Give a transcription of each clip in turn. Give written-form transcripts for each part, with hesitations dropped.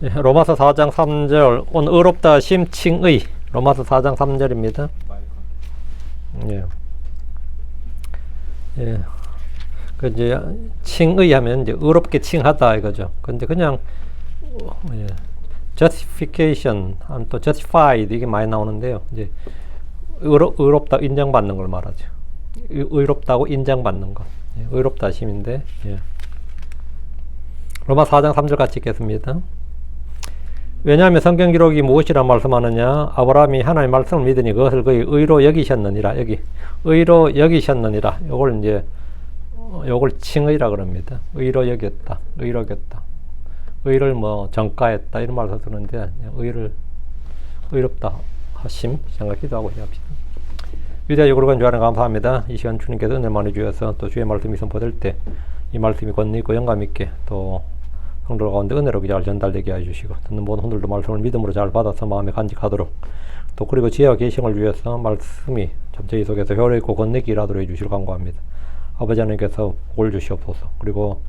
로마서 4장 3절 온 의롭다 심칭의 로마서 4장 3절입니다. 예. 예. 그 이제 칭의 하면 이제 의롭게 칭하다 이거죠. 근데 그냥 예. justification, 또 justified 이게 많이 나오는데요. 이제 의롭다 인정받는 걸 말하죠. 의롭다고 인정받는 것. 예. 의롭다 심인데. 예. 로마 4장 3절 같이 읽겠습니다. 왜냐하면 성경 기록이 무엇이라 말씀하느냐? 아브라함이 하나님의 말씀을 믿으니 그것을 그의 의로 여기셨느니라. 여기 의로 여기셨느니라. 요걸 칭의라 그럽니다. 의로 여겼다. 의로 여겼다. 의를 뭐 정가했다 이런 말을 쓰는데 의를 의롭다 하심 생각기도 하고 합시다. 위대하고 거룩한 주 하나님 감사합니다. 이 시간 주님께서 은혜 많이 주셔서 또 주의 말씀이 선포될 때 이 말씀이 권능 있고 영감 있게 또 성도 가운데 은혜롭게 잘 전달되게 해주시고 듣는 모든 분들도 말씀을 믿음으로 잘 받아서 마음에 간직하도록 또 그리고 지혜와 계시를 위해서 말씀이 참 저희 속에서 효력있고 권능있게 일하도록 해주시길 간구합니다. 아버지 하나님께서 복을 주시옵소서. 그리고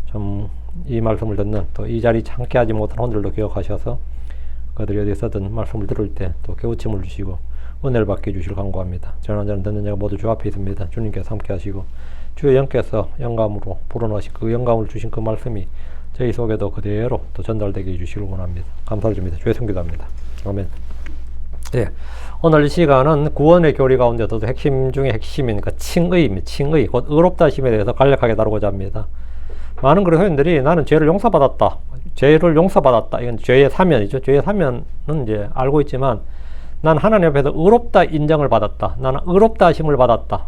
좀 이 말씀을 듣는 또 이 자리 참게 하지 못한 혼들도 기억하셔서 그들이 어디서든 말씀을 들을 때 또 깨우침을 주시고 은혜를 받게 해주시길 간구합니다. 전환자는 듣는 자가 모두 주 앞에 있습니다. 주님께서 함께 하시고 주의 영께서 영감으로 불어넣으신 그 영감을 주신 그 말씀이 저희 속에도 그대로 또 전달되게 해주시길 원합니다. 감사드립니다. 주의 성기도합니다. 아멘. 네. 오늘 이 시간은 구원의 교리 가운데서도 핵심 중에 핵심인 그 칭의입니다. 칭의, 곧 의롭다 심에 대해서 간략하게 다루고자 합니다. 많은 그리스도인들이 나는 죄를 용서받았다. 죄를 용서받았다. 이건 죄의 사면이죠. 죄의 사면은 이제 알고 있지만 난 하나님 앞에서 의롭다 인정을 받았다. 나는 의롭다 하심을 받았다.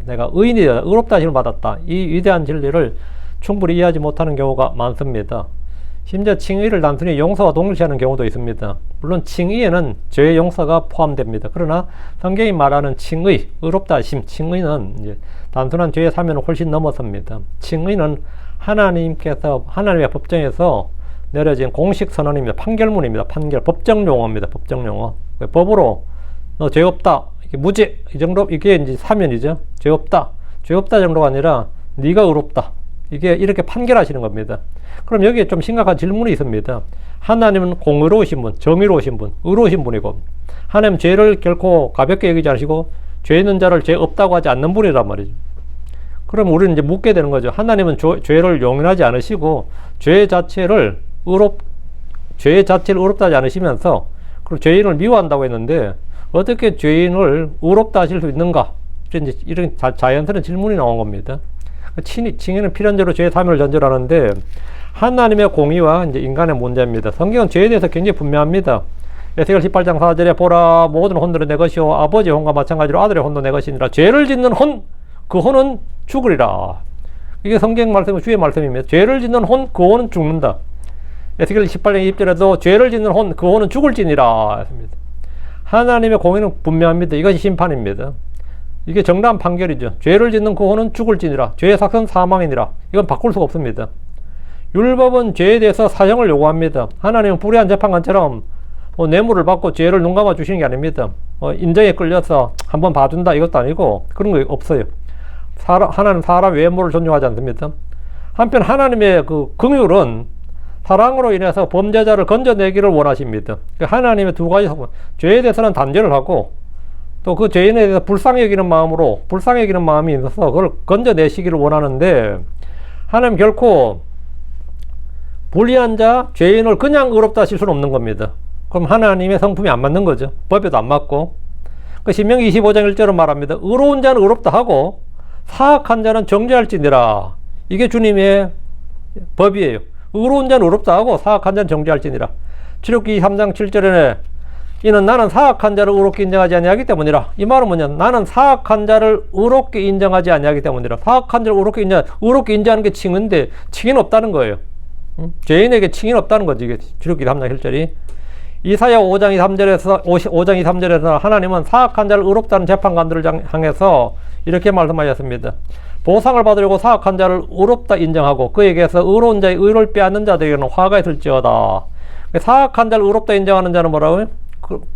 내가 의인이다. 의롭다 하심을 받았다. 이 위대한 진리를 충분히 이해하지 못하는 경우가 많습니다. 심지어 칭의를 단순히 용서와 동일시하는 경우도 있습니다. 물론 칭의에는 죄의 용서가 포함됩니다. 그러나 성경이 말하는 칭의, 의롭다 하심, 칭의는 이제 단순한 죄의 사면을 훨씬 넘어섭니다. 칭의는 하나님께서 하나님의 법정에서 내려진 공식 선언입니다. 판결문입니다. 판결, 법정 용어입니다. 법정 용어. 법으로 너 죄 없다, 이게 무죄, 이 정도 이게 이제 사면이죠. 죄 없다, 죄 없다 정도가 아니라 네가 의롭다. 이게 이렇게 판결하시는 겁니다. 그럼 여기에 좀 심각한 질문이 있습니다. 하나님은 공의로우신 분, 정의로우신 분, 의로우신 분이고 하나님 죄를 결코 가볍게 여기지 않으시고 죄 있는 자를 죄 없다고 하지 않는 분이란 말이죠. 그럼 우리는 이제 묻게 되는 거죠. 하나님은 죄를 용인하지 않으시고 죄 자체를 의롭다 하지 않으시면서 그리고 죄인을 미워한다고 했는데 어떻게 죄인을 의롭다 하실 수 있는가? 이런 자연스러운 질문이 나온 겁니다. 칭의는 필연적으로 죄의 사면을 전제로 하는데 하나님의 공의와 이제 인간의 문제입니다. 성경은 죄에 대해서 굉장히 분명합니다. 에스겔 18장 4절에 보라 모든 혼들은 내 것이요 아버지의 혼과 마찬가지로 아들의 혼도 내 것이니라. 죄를 짓는 혼, 그 혼은 죽으리라. 이게 성경 말씀은 주의 말씀입니다. 죄를 짓는 혼, 그 혼은 죽는다. 에스겔 18장 20절에도 죄를 짓는 혼, 그 혼은 죽을지니라 했습니다. 하나님의 공의는 분명합니다. 이것이 심판입니다. 이게 정당한 판결이죠. 죄를 짓는 그 혼은 죽을지니라. 죄의 삭은 사망이니라. 이건 바꿀 수가 없습니다. 율법은 죄에 대해서 사형을 요구합니다. 하나님은 불의한 재판관처럼 뇌물을 받고 죄를 눈 감아 주시는 게 아닙니다. 인정에 끌려서 한번 봐준다 이것도 아니고 그런 거 없어요. 하나님 사람 외모를 존중하지 않습니다. 한편 하나님의 그 긍휼은 사랑으로 인해서 범죄자를 건져내기를 원하십니다. 하나님의 두 가지 죄에 대해서는 단죄를 하고 또 그 죄인에 대해서 불쌍히 여기는 마음이 있어서 그걸 건져내시기를 원하는데 하나님 결코 불의한 자, 죄인을 그냥 의롭다 하실 수는 없는 겁니다. 그럼 하나님의 성품이 안 맞는 거죠. 법에도 안 맞고. 그 신명기 25장 1절은 말합니다. 의로운 자는 의롭다 하고 사악한 자는 정죄할지니라. 이게 주님의 법이에요. 의로운 자는 의롭다 하고 사악한 자는 정죄할지니라. 출애굽기 3장 7절에 이는 나는 사악한 자를 의롭게 인정하지 아니하기 때문이라. 이 말은 뭐냐? 나는 사악한 자를 의롭게 인정하지 아니하기 때문이라. 사악한 자를 의롭게 인정하는 게 칭인데 칭은 없다는 거예요. 죄인에게 칭은 없다는 거지. 이게 출애굽기 3장 1절이. 이사야 5장 2, 3절에서 하나님은 사악한 자를 의롭다는 재판관들을 향해서 이렇게 말씀하셨습니다. 보상을 받으려고 사악한 자를 의롭다 인정하고 그에게서 의로운 자의 의를 빼앗는 자들에게는 화가 있을지어다. 사악한 자를 의롭다 인정하는 자는 뭐라고요?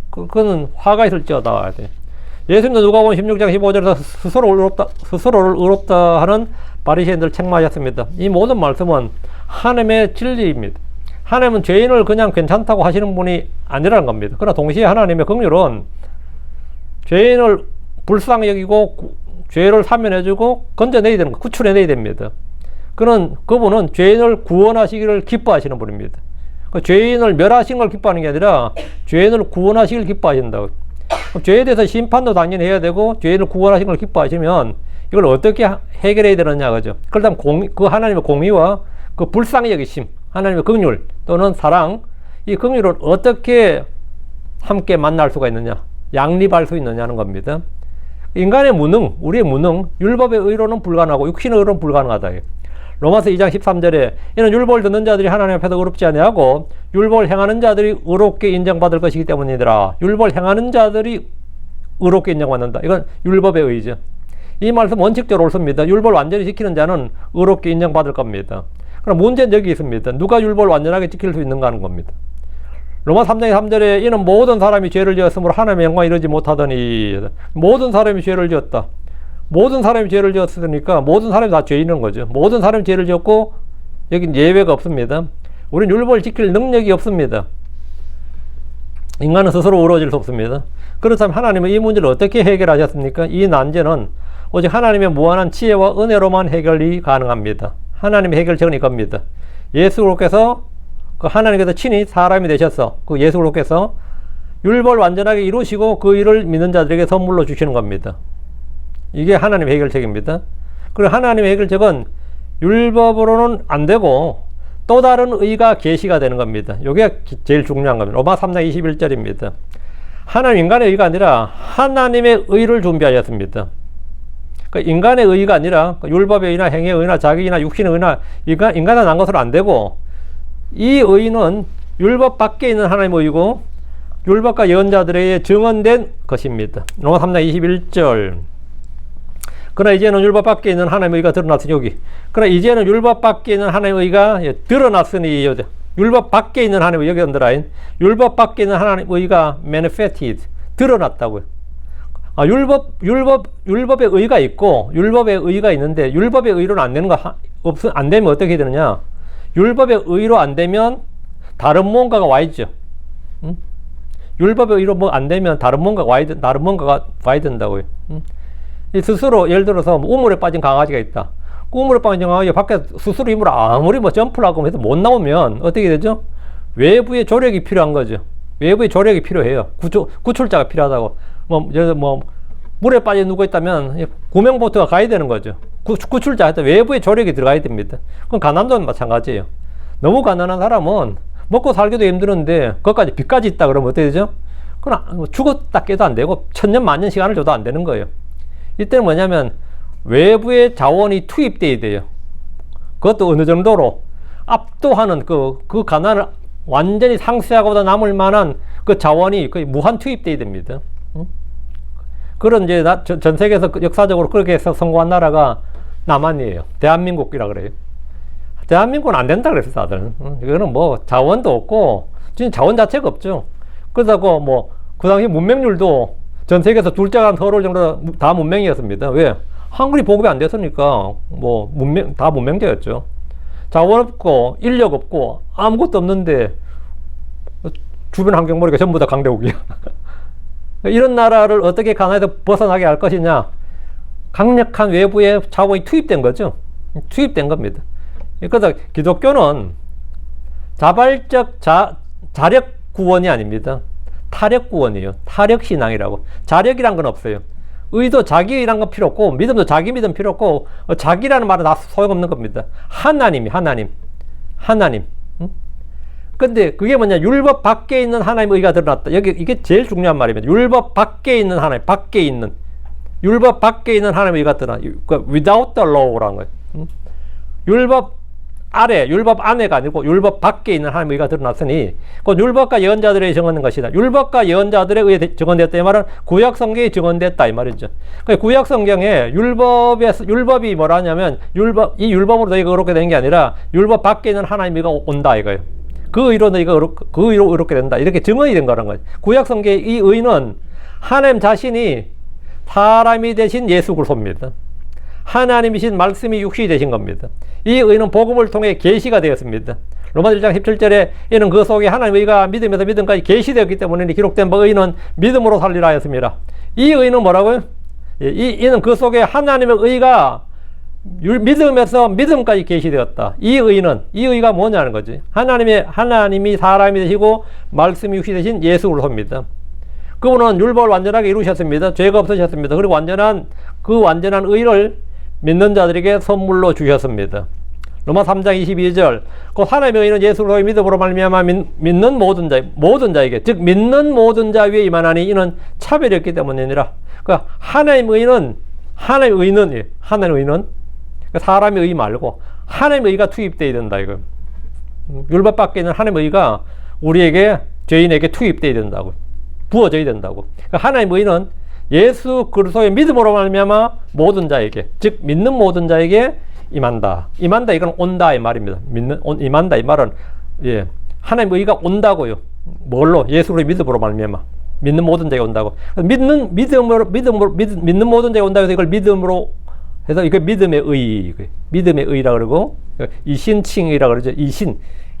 그는 화가 있을지어다. 예수님도 누가복음 16장 15절에서 스스로를 의롭다 하는 바리새인들을 책망하셨습니다. 이 모든 말씀은 하나님의 진리입니다. 하나님은 죄인을 그냥 괜찮다고 하시는 분이 아니라는 겁니다. 그러나 동시에 하나님의 긍휼은 죄인을 불쌍히 여기고 죄를 사면해주고 건져내야 되는 거, 구출해내야 됩니다. 그분은 죄인을 구원하시기를 기뻐하시는 분입니다. 그 죄인을 멸하시는 걸 기뻐하는 게 아니라 죄인을 구원하시기를 기뻐하신다고. 죄에 대해서 심판도 당연히 해야 되고 죄인을 구원하시는 걸 기뻐하시면 이걸 어떻게 해결해야 되느냐 그죠. 그렇다면 그 하나님의 공의와 그 불쌍히 여기심, 하나님의 긍휼 또는 사랑, 이 긍휼을 어떻게 함께 만날 수가 있느냐, 양립할 수 있느냐는 겁니다. 인간의 무능, 우리의 무능, 율법의 의로는 불가능하고 육신의 의로는 불가능하다. 로마서 2장 13절에 이는 율법을 듣는 자들이 하나님 앞에서 의롭지 아니하고 율법을 행하는 자들이 의롭게 인정받을 것이기 때문이더라. 율법을 행하는 자들이 의롭게 인정받는다. 이건 율법의 의죠. 이 말씀 원칙적으로 옳습니다. 율법을 완전히 지키는 자는 의롭게 인정받을 겁니다. 그럼 문제는 여기 있습니다. 누가 율법을 완전하게 지킬 수 있는가 하는 겁니다. 로마 3장 3절에 이는 모든 사람이 죄를 지었으므로 하나님의 영광에 이르지 못하더니, 모든 사람이 죄를 지었다. 모든 사람이 죄를 지었으니까 모든 사람이 다 죄인인 거죠. 모든 사람이 죄를 지었고 여긴 예외가 없습니다. 우리는 율법을 지킬 능력이 없습니다. 인간은 스스로 의로워질 수 없습니다. 그렇다면 하나님은 이 문제를 어떻게 해결하셨습니까? 이 난제는 오직 하나님의 무한한 지혜와 은혜로만 해결이 가능합니다. 하나님의 해결책은 이겁니다. 예수 그리스도께서 그 하나님께서 친히 사람이 되셔서 그 예수 그리스도께서 율법을 완전하게 이루시고 그 일을 믿는 자들에게 선물로 주시는 겁니다. 이게 하나님의 해결책입니다. 그리고 하나님의 해결책은 율법으로는 안 되고 또 다른 의가 계시가 되는 겁니다. 이게 제일 중요한 겁니다. 로마 3장 21절입니다. 하나님 인간의 의가 아니라 하나님의 의를 준비하셨습니다. 그러니까 인간의 의가 아니라 율법의 의나 행의 의나 자기 의나 육신의 의나 인간은 난 것으로 안 되고 이 의는 율법 밖에 있는 하나님의 의고 율법과 예언자들에게 증언된 것입니다. 로마 3장 21절. 그러나 이제는 율법 밖에 있는 하나님의 의가 드러났으니 여기. 그러나 이제는 율법 밖에 있는 하나님의 의가 드러났으니 율법 밖에 있는 하나님의 여기 언더라인. 율법 밖에 있는 하나님의 의가 manifested 드러났다고요. 율법의 의가 있고 율법의 의가 있는데 율법의 의로는 안 되는 안 되면 어떻게 되느냐? 율법의 의로 안 되면 다른 뭔가가 와 있죠. 율법의 의로 안 되면 다른 뭔가가 와야 된다고요. 스스로 예를 들어서 우물에 빠진 강아지가 있다. 그 우물에 빠진 강아지가 밖에 스스로 이물을 아무리 점프를 하고 해서 못 나오면 어떻게 되죠? 외부의 조력이 필요한 거죠. 외부의 조력이 필요해요. 구출자가 필요하다고. 물에 빠져 누워 있다면 구명보트가 가야 되는 거죠. 구출자 외부의 조력이 들어가야 됩니다. 그럼 가난도는 마찬가지예요. 너무 가난한 사람은 먹고 살기도 힘드는데 그것까지 빚까지 있다 그러면 어떻게 되죠? 그럼 죽었다 깨도 안 되고 천년 만년 시간을 줘도 안 되는 거예요. 이때는 뭐냐면 외부의 자원이 투입돼야 돼요. 그것도 어느 정도로 압도하는 그 가난을 완전히 상쇄하고도 남을 만한 그 자원이 거의 무한 투입돼야 됩니다. 그런 이제 전 세계에서 역사적으로 그렇게 해서 성공한 나라가 남한이에요. 대한민국이라 그래요. 대한민국은 안 된다 그랬어요, 다들. 이거는 자원도 없고 진짜 자원 자체가 없죠. 그렇다고 그 당시 문명률도 전 세계에서 둘째가 서울 정도 다 문명이었습니다. 왜? 한글이 보급이 안 됐으니까 다 문명자였죠. 자원 없고 인력 없고 아무것도 없는데 주변 환경 보니까 전부 다 강대국이야. 이런 나라를 어떻게 가난에서 벗어나게 할 것이냐? 강력한 외부의 자원이 투입된 거죠. 투입된 겁니다. 그래서 기독교는 자발적 자력 구원이 아닙니다. 타력 구원이에요. 타력 신앙이라고. 자력이란 건 없어요. 의도 자기란 건 필요 없고 믿음도 자기 믿음 필요 없고 자기라는 말은 다 소용없는 겁니다. 하나님. 근데 그게 뭐냐? 율법 밖에 있는 하나님의 의가 드러났다. 이게 제일 중요한 말입니다. 율법 밖에 있는 하나님, 율법 밖에 있는 하나님의 의가 드러났다. without the law라는 거예요. 율법 안에가 아니고 율법 밖에 있는 하나님의 의가 드러났으니 그 율법과 예언자들에 증언된 것이다. 율법과 예언자들에 의해 증언됐다 이 말은 구약 성경에 증언됐다 이 말이죠. 구약 성경에 율법이 뭐라 하냐면 이 율법으로 너희가 의롭게 되는 게 아니라 율법 밖에 있는 하나님의 의가 온다 이거예요. 그 의로 너희가 그 의로 의롭게 된다 이렇게 증언이 된 거라는 거예요. 구약 성경의 이 의는 하나님 자신이 사람이 되신 예수 그리스도입니다. 하나님이신 말씀이 육신이 되신 겁니다. 이 의는 복음을 통해 계시가 되었습니다. 로마서 1장 17절에 이는 그 속에 하나님의 의가 믿음에서 믿음까지 계시되었기 때문에 기록된 바 의는 믿음으로 살리라 하였습니다. 이 의는 뭐라고요? 이는 그 속에 하나님의 의가 믿음에서 믿음까지 계시되었다. 이 의가 뭐냐는 거지. 하나님이 사람이 되시고 말씀이 육신이 되신 예수 그리스도입니다. 그분은 율법을 완전하게 이루셨습니다. 죄가 없으셨습니다. 그리고 완전한 의를 믿는 자들에게 선물로 주셨습니다. 로마 3장 22절 곧 하나님의 의는 예수 그리스도의 믿음으로 말미암아 믿는 모든 자에게 즉 믿는 모든 자 위에 임하나니 이는 차별이 없기 때문이니라. 그러니까 하나님의 의는 사람의 의 말고 하나님의 의가 투입되어야 된다 이거. 율법 밖에 있는 하나님의 의가 우리에게 죄인에게 투입되어야 된다고. 부어져야 된다고. 그러니까 하나님의 의는 예수 그리스도의 믿음으로 말미암아 모든 자에게 즉 믿는 모든 자에게 임한다. 이건 온다 이 말입니다. 임한다 이 말은 하나님의 의가 온다고요. 뭘로? 예수 그리스도의 믿음으로 말미암아 믿는 모든 자가 온다고. 믿는 모든 자가 온다고 해서 이걸 믿음으로 해서 이거 믿음의 의라 그러고 이신칭의라 그러죠.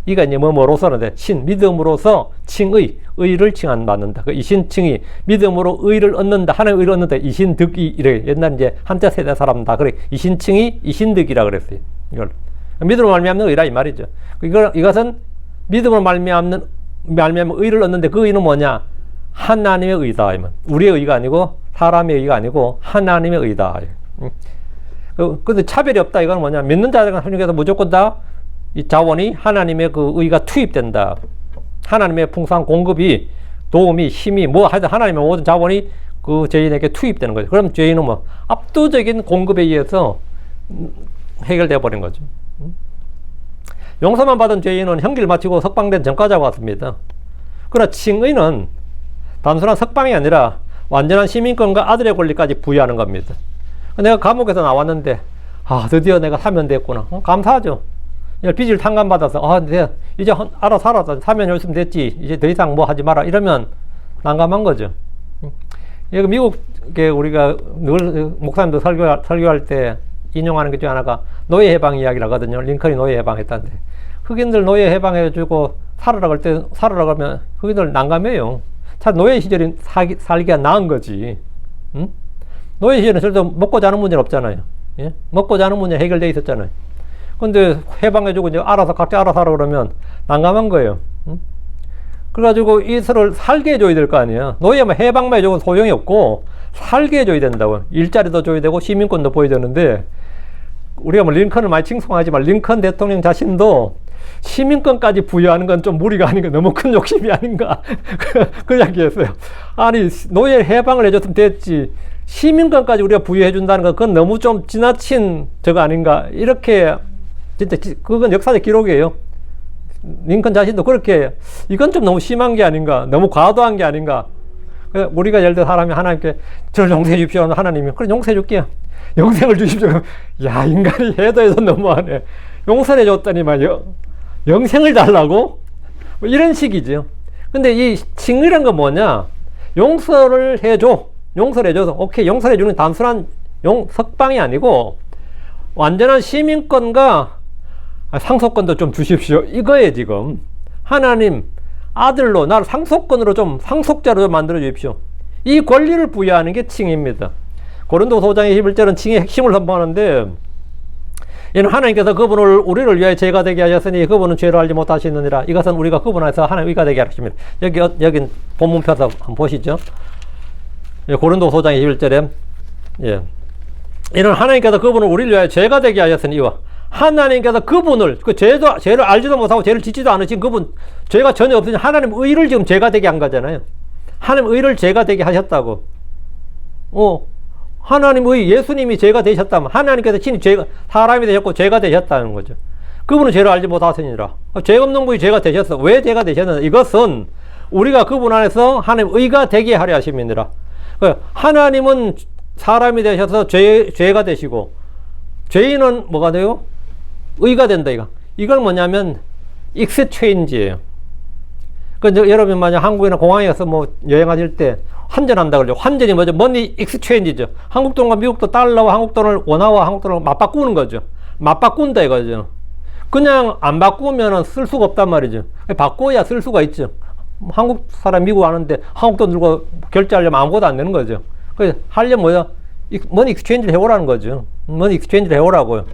이가 이제 뭐로서는데 믿음으로서 의를 칭한받는다. 그 이신칭의 믿음으로 의를 얻는다. 하나님의 의를 얻는다. 이신득이 이래. 옛날 이제 한자 세대 사람 다 그래. 이신칭의 이신득이라 그랬어요. 이걸 믿음으로 말미암는 의라 이 말이죠. 이것은 믿음으로 말미암는 의를 얻는데 그 의는 뭐냐? 하나님의 의다. 우리의 의가 아니고 사람의 의가 아니고 하나님의 의다. 근데 차별이 없다. 이건 뭐냐? 믿는 자들과 하나님께서 무조건 다 이 자원이 하나님의 그 의가 투입된다. 하나님의 풍성한 공급이 도움이 힘이 하여튼 하나님의 모든 자원이 그 죄인에게 투입되는 거죠. 그럼 죄인은 압도적인 공급에 의해서 해결되어 버린 거죠. 용서만 받은 죄인은 형기를 마치고 석방된 전과자와 같습니다. 그러나 칭의는 단순한 석방이 아니라 완전한 시민권과 아들의 권리까지 부여하는 겁니다. 내가 감옥에서 나왔는데 드디어 내가 사면됐구나. 감사하죠. 빚을 탕감받아서 이제 알아서 살았다. 사면 요즘 됐지. 이제 더 이상 뭐 하지 마라. 이러면 난감한 거죠. 여기 미국에 우리가 늘 목사님도 설교할 때 인용하는 것 중에 하나가 노예 해방 이야기라거든요. 링컨이 노예 해방했다는데 흑인들 노예 해방해주고 살아라 그러면 흑인들 난감해요. 참 노예 시절이 살기가 나은 거지. 응? 노예 시절은 절대 먹고 자는 문제는 없잖아요. 예? 먹고 자는 문제 해결되어 있었잖아요. 근데 해방해주고 이제 각자 알아서 하라 그러면 난감한 거예요. 응? 그래가지고 이들을 살게 해줘야 될 거 아니에요. 노예만 해방만 해주고 소용이 없고 살게 해줘야 된다고. 일자리도 줘야 되고 시민권도 보여야 되는데 우리가 링컨을 많이 칭송하지만 링컨 대통령 자신도 시민권까지 부여하는 건 좀 무리가 아닌가, 너무 큰 욕심이 아닌가 그 이야기했어요. 아니 노예 해방을 해줬으면 됐지 시민권까지 우리가 부여해준다는 건 그건 너무 좀 지나친 저거 아닌가, 이렇게 진짜 그건 역사적 기록이에요. 링컨 자신도 그렇게 이건 좀 너무 심한 게 아닌가, 너무 과도한 게 아닌가. 우리가 예를 들어 사람이 하나님께 저를 용서해 주십시오 하면 하나님이 그래 용서해 줄게요, 영생을 주십시오. 야 인간이 해도 너무하네. 용서해 줬더니만 영생을 달라고? 뭐 이런 식이죠. 근데 이 칭의란 건 뭐냐, 용서를 해줘서 오케이 용서를 해주는 단순한 석방이 아니고 완전한 시민권과 상속권도 좀 주십시오 이거에 지금 하나님 아들로 나를 상속자로 좀 만들어 주십시오. 이 권리를 부여하는 게 칭의입니다. 고린도서 5장의 11절은 칭의의 핵심을 선포하는데 이는 하나님께서 그분을 우리를 위하여 죄가 되게 하셨으니 그분은 죄를 알지 못하시느니라. 이것은 우리가 그분 안에서 하나님 의가 되게 하십니다. 여기 본문표에서 한번 보시죠. 고린도서 5장의 11절에 이는 하나님께서 그분을 우리를 위하여 죄가 되게 하셨으니 이와 하나님께서 그분을 죄를 알지도 못하고 죄를 짓지도 않으신 그분, 죄가 전혀 없으니 하나님 의를 지금 죄가 되게 한 거잖아요. 하나님 의를 죄가 되게 하셨다고. 하나님의 예수님이 죄가 되셨다면 하나님께서 친히 사람이 되셨고 죄가 되셨다는 거죠. 그분은 죄를 알지 못하시니라. 죄 없는 분이 죄가 되셨어. 왜 죄가 되셨느냐? 이것은 우리가 그분 안에서 하나님 의가 되게 하려 하심이니라. 하나님은 사람이 되셔서 죄가 되시고 죄인은 뭐가 돼요? 의가 된다. 이걸 뭐냐면 익스체인지예요. 여러분 만약 한국이나 공항에 가서 뭐 여행하실 때 환전한다 그러죠. 환전이 뭐죠? 머니 익스체인지죠. 한국 돈과 미국 돈 달러와 한국 돈을 원화와 한국 돈을 맞바꾸는 거죠. 맞바꾼다 이거죠. 그냥 안 바꾸면 쓸 수가 없단 말이죠. 바꿔야 쓸 수가 있죠. 한국 사람 미국 와는데 한국 돈 들고 결제하려면 아무것도 안 되는 거죠. 그래서 하려면 뭐야? 머니 익스체인지를 해오라는 거죠. 머니 익스체인지를 해오라고요.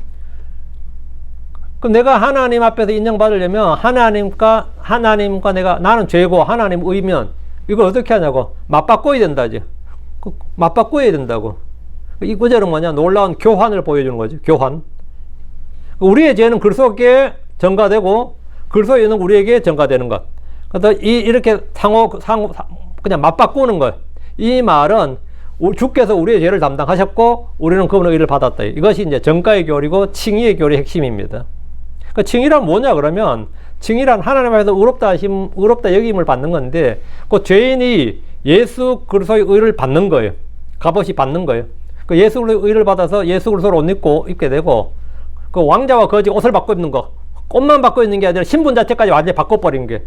그럼 내가 하나님 앞에서 인정받으려면 하나님과 내가 나는 죄고 하나님 의면 이걸 어떻게 하냐고 맞바꿔야 된다 이제. 맞바꿔야 된다고. 이 구절은 뭐냐? 놀라운 교환을 보여주는 거죠. 교환. 우리의 죄는 글 속에 전가되고 글 속에는 우리에게 전가되는 것. 그래서 이렇게 그냥 맞바꾸는 거예요. 이 말은 주께서 우리의 죄를 담당하셨고 우리는 그분의 의를 받았다. 이것이 이제 정가의 교리고 칭의의 교리의 핵심입니다. 그 칭의란 뭐냐 그러면 칭의란 하나님 앞에서 의롭다 여김을 받는 건데 그 죄인이 예수 그리스도의 의를 받는 거예요. 값없이 받는 거예요. 그 예수 그리스도의 의를 받아서 예수 그리스도를 옷 입게 되고 그 왕자와 거지 옷을 바꿔 입는 거 꽃만 바꿔 입는 게 아니라 신분 자체까지 완전히 바꿔버린 게.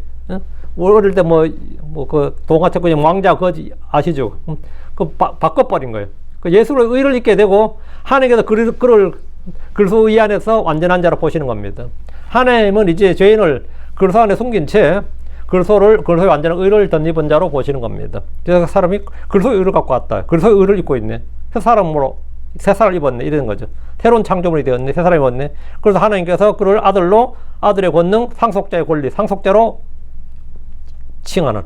어릴 때 그 동화책 그냥 왕자 거지 아시죠? 바꿔버린 거예요. 그 예수의 의를 입게 되고 하나님께서 그를 그리스도 의 안에서 완전한 자로 보시는 겁니다. 하나님은 이제 죄인을 그리스도 안에 숨긴 채 그리스도의 완전한 의를 덧입은 자로 보시는 겁니다. 그래서 사람이 그리스도의 의를 갖고 왔다. 그리스도의 의를 입고 있네. 새 사람으로 새 살을 입었네. 이러는 거죠. 새로운 창조물이 되었네. 새 사람이 입었네. 그래서 하나님께서 그를 아들로 아들의 권능, 상속자의 권리, 상속자로 칭하는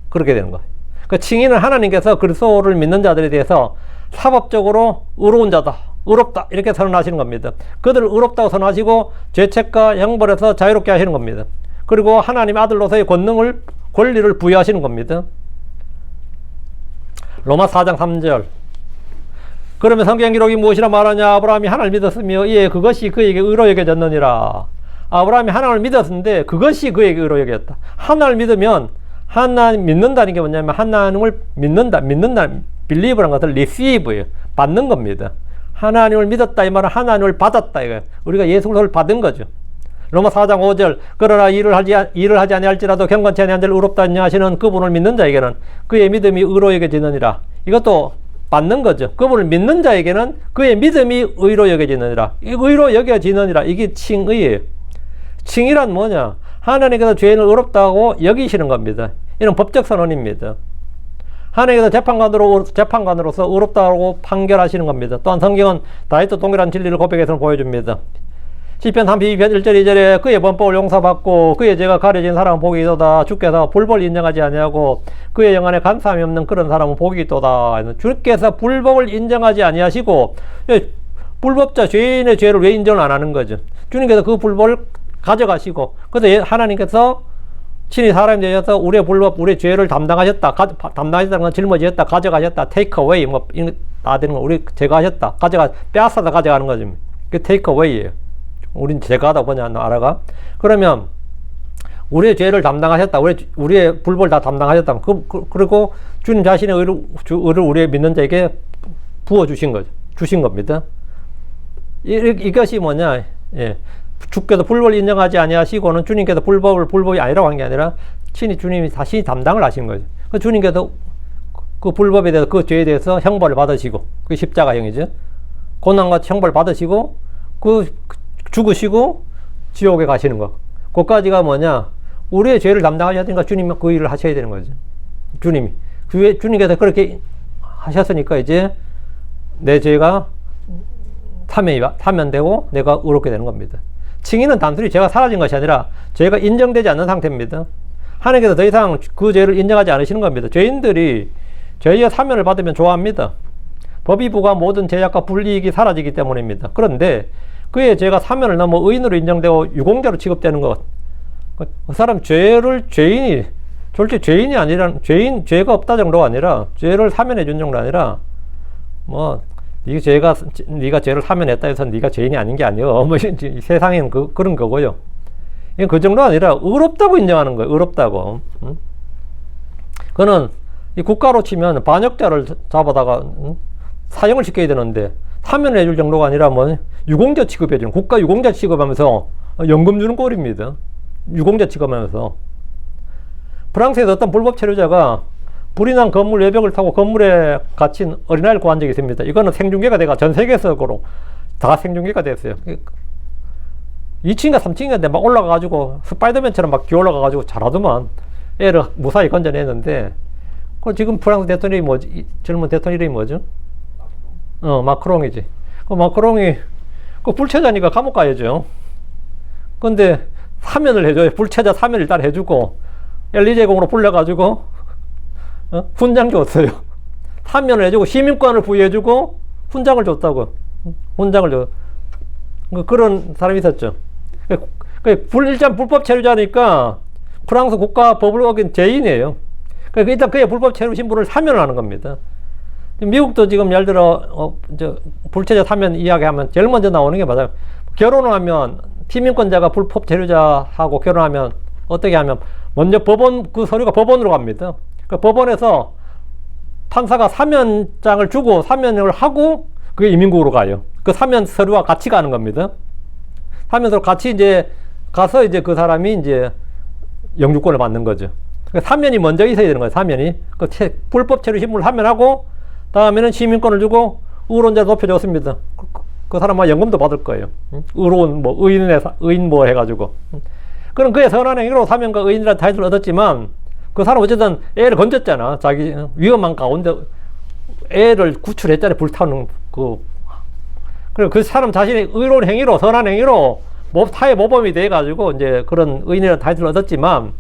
그렇게 되는 거예요. 그 칭의는 하나님께서 그리스도를 믿는 자들에 대해서 사법적으로 의로운 자다, 의롭다 이렇게 선언하시는 겁니다. 그들을 의롭다고 선언하시고 죄책과 형벌에서 자유롭게 하시는 겁니다. 그리고 하나님 아들로서의 권리를 부여하시는 겁니다. 로마 4장 3절. 그러면 성경 기록이 무엇이라 말하냐? 아브라함이 하나님을 믿었으며 이에 그것이 그에게 의로 여겨졌느니라. 아브라함이 하나님을 믿었는데 그것이 그에게 의로 여겨졌다. 하나님을 믿으면 하나님 믿는다는 게 뭐냐면 하나님을 믿는다, believe라는 것을 receive예요. 받는 겁니다. 하나님을 믿었다 이 말은 하나님을 받았다 이거예요. 우리가 예수 그리스도를 받은 거죠. 로마 4장 5절. 그러나 일을 하지 아니할지라도 경건치 아니한 자를 의롭다 하시는 그분을 믿는 자에게는 그의 믿음이 의로 여겨지느니라. 이것도 받는 거죠. 그분을 믿는 자에게는 그의 믿음이 의로 여겨지느니라. 의로 여겨지느니라. 이게 칭의예요. 칭의란 뭐냐? 하나님께서 죄인을 의롭다고 여기시는 겁니다. 이런 법적 선언입니다. 하나님께서 재판관으로서 의롭다고 판결하시는 겁니다. 또한 성경은 다윗도 동일한 진리를 고백해서 보여줍니다. 시편 32편 1절 2절에 그의 범법을 용서받고 그의 죄가 가려진 사람은 복이 있도다. 주께서 불법을 인정하지 아니하고 그의 영안에 간사함이 없는 그런 사람은 복이 있도다. 주께서 불법을 인정하지 아니하시고 불법자 죄인의 죄를 왜 인정을 안 하는 거죠? 주님께서 그 불법을 가져가시고 그래서 하나님께서 친히 사람이 되셔서 우리의 불법, 우리의 죄를 담당하셨다. 담당하셨다는 건 짊어지셨다, 가져가셨다, take away 다 되는 거 우리 제거하셨다, 빼앗아서 가져가는 거죠. 그게 take away예요. 우린 제거하다 보냐 알아가. 그러면 우리의 죄를 담당하셨다, 우리의 불법을 다 담당하셨다. 그리고 주님 자신의 의를 우리의 믿는 자에게 부어 주신 거죠. 주신 겁니다. 이것이 뭐냐? 예. 주께서 불법을 인정하지 아니하시고는 주님께서 불법이 아니라고 한 게 아니라 친히 주님이 다시 담당을 하신 거죠. 그 주님께서 그 불법에 대해서 그 죄에 대해서 형벌을 받으시고 그 십자가형이죠. 고난과 형벌을 받으시고 죽으시고 지옥에 가시는 거. 그까지가 뭐냐? 우리의 죄를 담당하셔야 되니까 주님이 그 일을 하셔야 되는 거죠. 주님께서 그렇게 하셨으니까 이제 내 죄가 타면되고 내가 의롭게 되는 겁니다. 칭의는 단순히 죄가 사라진 것이 아니라 죄가 인정되지 않는 상태입니다. 하나님께서 더 이상 그 죄를 인정하지 않으시는 겁니다. 죄인들이 죄의 사면을 받으면 좋아합니다. 법이 부과한 모든 죄악과 불이익이 사라지기 때문입니다. 그런데 그의 죄가 사면을 넘어 의인으로 인정되고 유공자로 취급되는 것. 그 사람 죄인이 솔직히 죄인이 아니라 죄가 없다 정도가 아니라 죄를 사면해 준 정도가 아니라 네가 죄를 사면했다 해서 네가 죄인이 아닌 게 아니여. 세상에는 그런 거고요. 그 정도가 아니라 의롭다고 인정하는 거예요. 의롭다고. 그는 이 국가로 치면 반역자를 잡아다가 사형을 시켜야 되는데 사면을 해줄 정도가 아니라 유공자 취급해주는, 국가 유공자 취급하면서 연금 주는 꼴입니다. 유공자 취급하면서. 프랑스에서 어떤 불법 체류자가 불이 난 건물 외벽을 타고 건물에 갇힌 어린아이를 구한 적이 있습니다. 이거는 생중계가 돼가 전 세계적으로 다 생중계가 됐어요. 2층인가 3층인가 막 올라가가지고 스파이더맨처럼 막 기어 올라가가지고 잘하더만 애를 무사히 건져냈는데, 그 지금 프랑스 대통령이 뭐지? 젊은 대통령 이름이 뭐죠? 마크롱이지. 그 마크롱이 그 불체자니까 감옥 가야죠. 근데 사면을 해줘요. 불체자 사면을 일단 해주고 엘리제공으로 불려가지고 훈장 줬어요. 사면을 해주고 시민권을 부여해주고 훈장을 줬다고. 훈장을 줘. 그런 사람이 있었죠. 일단 불법 체류자니까 프랑스 국가 법을 어긴 죄인이에요. 일단 그의 불법 체류 신분을 사면을 하는 겁니다. 미국도 지금 예를 들어 불체자 사면 이야기하면 제일 먼저 나오는 게 맞아요. 결혼을 하면 시민권자가 불법 체류자하고 결혼하면 어떻게 하면 먼저 법원 그 서류가 법원으로 갑니다. 그 법원에서 판사가 사면장을 주고 사면을 하고 그게 이민국으로 가요. 그 사면 서류와 같이 가는 겁니다. 사면 서류 같이 이제 가서 이제 그 사람이 이제 영주권을 받는 거죠. 사면이 먼저 있어야 되는 거예요. 사면이 그 불법 체류 신분을 사면하고 다음에는 시민권을 주고 의론자 높여줬습니다. 그 사람은 연금도 받을 거예요. 의로운 뭐 의인 뭐 해가지고. 그럼 그의 선한 행위로 사면과 의인이라는 타이틀을 얻었지만 그 사람 어쨌든 애를 건졌잖아. 자기 위험한 가운데 애를 구출했잖아요. 불타는 그리고 그 사람 자신의 의로운 행위로 선한 행위로 타의 모범이 돼가지고 이제 그런 의인이라는 타이틀을 얻었지만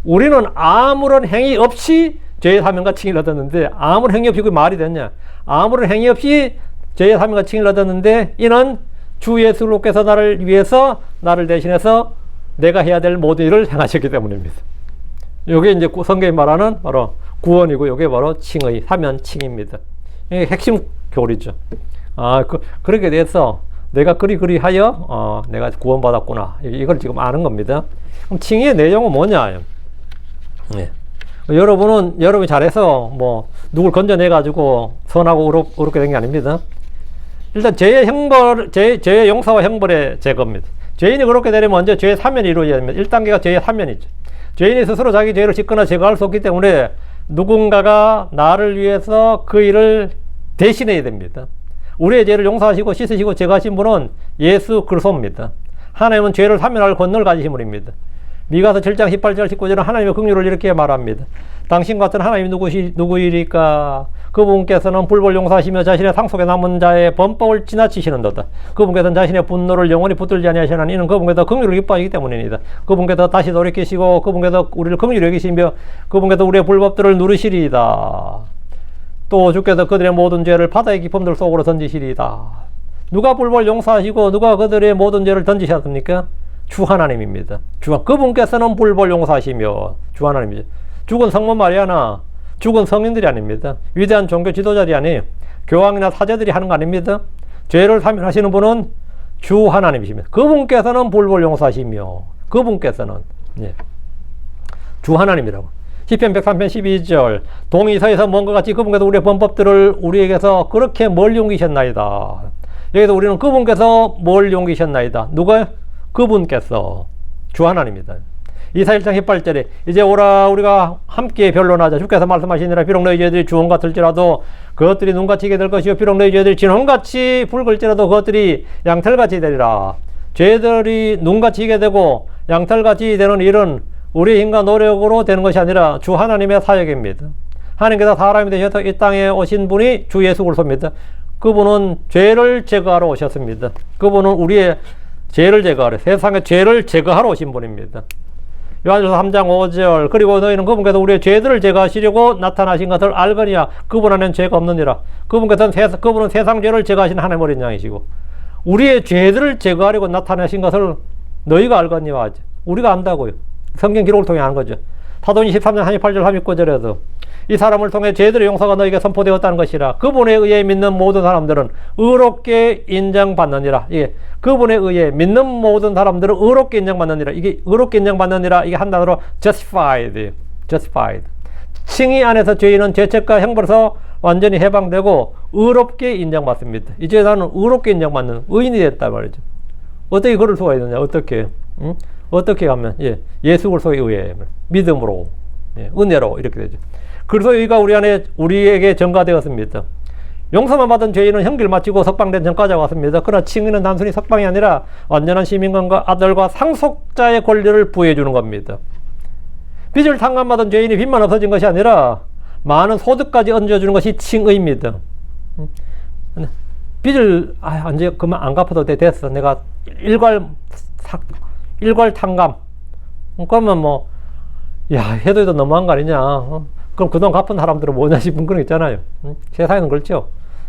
우리는 아무런 행위 없이 죄의 사면과 칭의를 얻었는데, 아무런 행위 없이 그게 말이 됐냐? 아무런 행위 없이 죄의 사면과 칭의를 얻었는데 이는 주 예수 그리스도께서 나를 위해서 나를 대신해서 내가 해야 될 모든 일을 행하셨기 때문입니다. 이게 이제 성경이 말하는 바로 구원이고 이게 바로 칭의, 사면 칭입니다. 이게 핵심 교리죠. 그렇게 돼서 내가 그리하여 내가 구원받았구나. 이걸 지금 아는 겁니다. 그럼 칭의의 내용은 뭐냐? 네. 여러분이 잘해서 뭐 누굴 건져내가지고 선하고 의롭게 된 게 아닙니다. 일단 죄의 용서와 형벌의 제거입니다. 죄인이 그렇게 되려면 먼저 죄의 사면이 이루어져야 됩니다. 1단계가 죄의 사면이죠. 죄인이 스스로 자기 죄를 짓거나 제거할 수 없기 때문에 누군가가 나를 위해서 그 일을 대신해야 됩니다. 우리의 죄를 용서하시고 씻으시고 제거하신 분은 예수 그리스도입니다. 하나님은 죄를 사면할 권능을 가지신 분입니다. 미가서 7장 18절 19절은 하나님의 긍휼을 이렇게 말합니다. 당신 같은 하나님이 누구이리까? 그분께서는 불법을 용서하시며 자신의 상속에 남은 자의 범법을 지나치시는도다. 그분께서는 자신의 분노를 영원히 붙들지 아니하시나니 이는 그분께서 긍휼을 기뻐하시기 때문입니다. 그분께서 다시 돌이키시고 그분께서 우리를 긍휼히 여기시며 그분께서 우리의 불법들을 누르시리이다. 또 주께서 그들의 모든 죄를 바다의 깊음들 속으로 던지시리이다. 누가 불법을 용서하시고 누가 그들의 모든 죄를 던지셨습니까? 주 하나님입니다. 그분께서는 불법을 용서하시며 주 하나님이죠. 죽은 성모 마리아나 죽은 성인들이 아닙니다. 위대한 종교 지도자들이 아니에요. 교황이나 사제들이 하는 거 아닙니다. 죄를 사면하시는 분은 주 하나님이십니다. 그분께서는 불법을 용서하시며 그분께서는 주 하나님이라고. 시편 103편 12절 동이 서에서 먼 것 같이 그분께서 우리의 범법들을 우리에게서 그렇게 멀리 옮기셨나이다. 여기서 우리는 그분께서 멀리 옮기셨나이다. 누가요? 그분께서 주 하나님입니다. 이사야 1장 18절에 이제 오라 우리가 함께 변론하자. 주께서 말씀하시니라. 비록 너희 죄들이 주홍 같을지라도 그것들이 눈같이 될 것이요 비록 너희 죄들이 진홍같이 붉을지라도 그것들이 양털같이 되리라. 죄들이 눈같이 이게 되고 양털같이 되는 일은 우리의 힘과 노력으로 되는 것이 아니라 주 하나님의 사역입니다. 하나님께서 사람이 되셔서 이 땅에 오신 분이 주 예수 그리스도입니다. 그분은 죄를 제거하러 오셨습니다. 그분은 우리의 죄를 제거하러, 세상의 죄를 제거하러 오신 분입니다. 요한일서 3장 5절 그리고 너희는 그분께서 우리의 죄들을 제거하시려고 나타나신 것을 알거니와 그분 안에는 죄가 없느니라. 그분은 세상 죄를 제거하신 하나님의 어린 양이시고 우리의 죄들을 제거하려고 나타나신 것을 너희가 알거니와 하지. 우리가 안다고요. 성경 기록을 통해 아는 거죠. 사도행 23장 38절 39절에도 이 사람을 통해 죄들의 용서가 너에게 선포되었다는 것이라. 그분에 의해 믿는 모든 사람들은 의롭게 인정받느니라. 예, 그분에 의해 믿는 모든 사람들은 의롭게 인정받느니라. 이게 의롭게 인정받느니라. 이게 한 단어로 justified. 칭의 안에서 죄인은 죄책과 형벌에서 완전히 해방되고 의롭게 인정받습니다. 이제 나는 의롭게 인정받는 의인이 됐단 말이죠. 어떻게 그럴 수가 있느냐? 어떻게? 어떻게 하면? 예수 그리스도에 의해 믿음으로. 예, 은혜로 이렇게 되죠. 그래서 의가 우리에게 전가되었습니다. 용서만 받은 죄인은 형기를 마치고 석방된 전과자가 왔습니다. 그러나 칭의는 단순히 석방이 아니라 완전한 시민권과 아들과 상속자의 권리를 부여해 주는 겁니다. 빚을 탕감받은 죄인이 빚만 없어진 것이 아니라 많은 소득까지 얹어주는 것이 칭의입니다. 빚을 이제 그만 안 갚아도 됐어. 내가 일괄 탕감. 그러면 뭐 해도 너무한 거 아니냐. 그럼 그동안 갚은 사람들은 뭐냐 싶은 그런 거 있잖아요. 세상에는 그렇죠.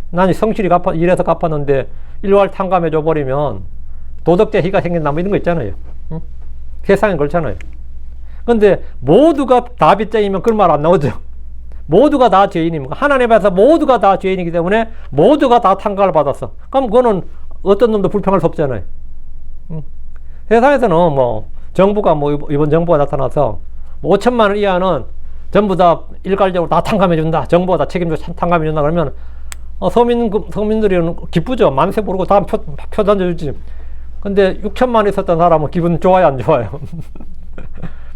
나는 성실히 일해서 갚았는데 일괄 탕감해 줘버리면 도덕적 희가 생긴다 뭐 이런 거 있잖아요. 세상엔 그렇잖아요. 근데 모두가 다 빚쟁이면 그런 말 안 나오죠. 모두가 다 죄인입니다. 하나님 앞에서 모두가 다 죄인이기 때문에 모두가 다 탕감을 받았어. 그럼 그거는 어떤 놈도 불평할 수 없잖아요. 세상에서는 뭐 정부가 이번 정부가 나타나서 5천만 원 이하는 전부 다 일괄적으로 다 탕감해 준다. 정부가 다 책임져 탕감해 준다. 그러면 서민들이 기쁘죠. 만세 부르고 다음 표 던져주지. 근데 6천만 원 있었던 사람은 기분 좋아요, 안 좋아요?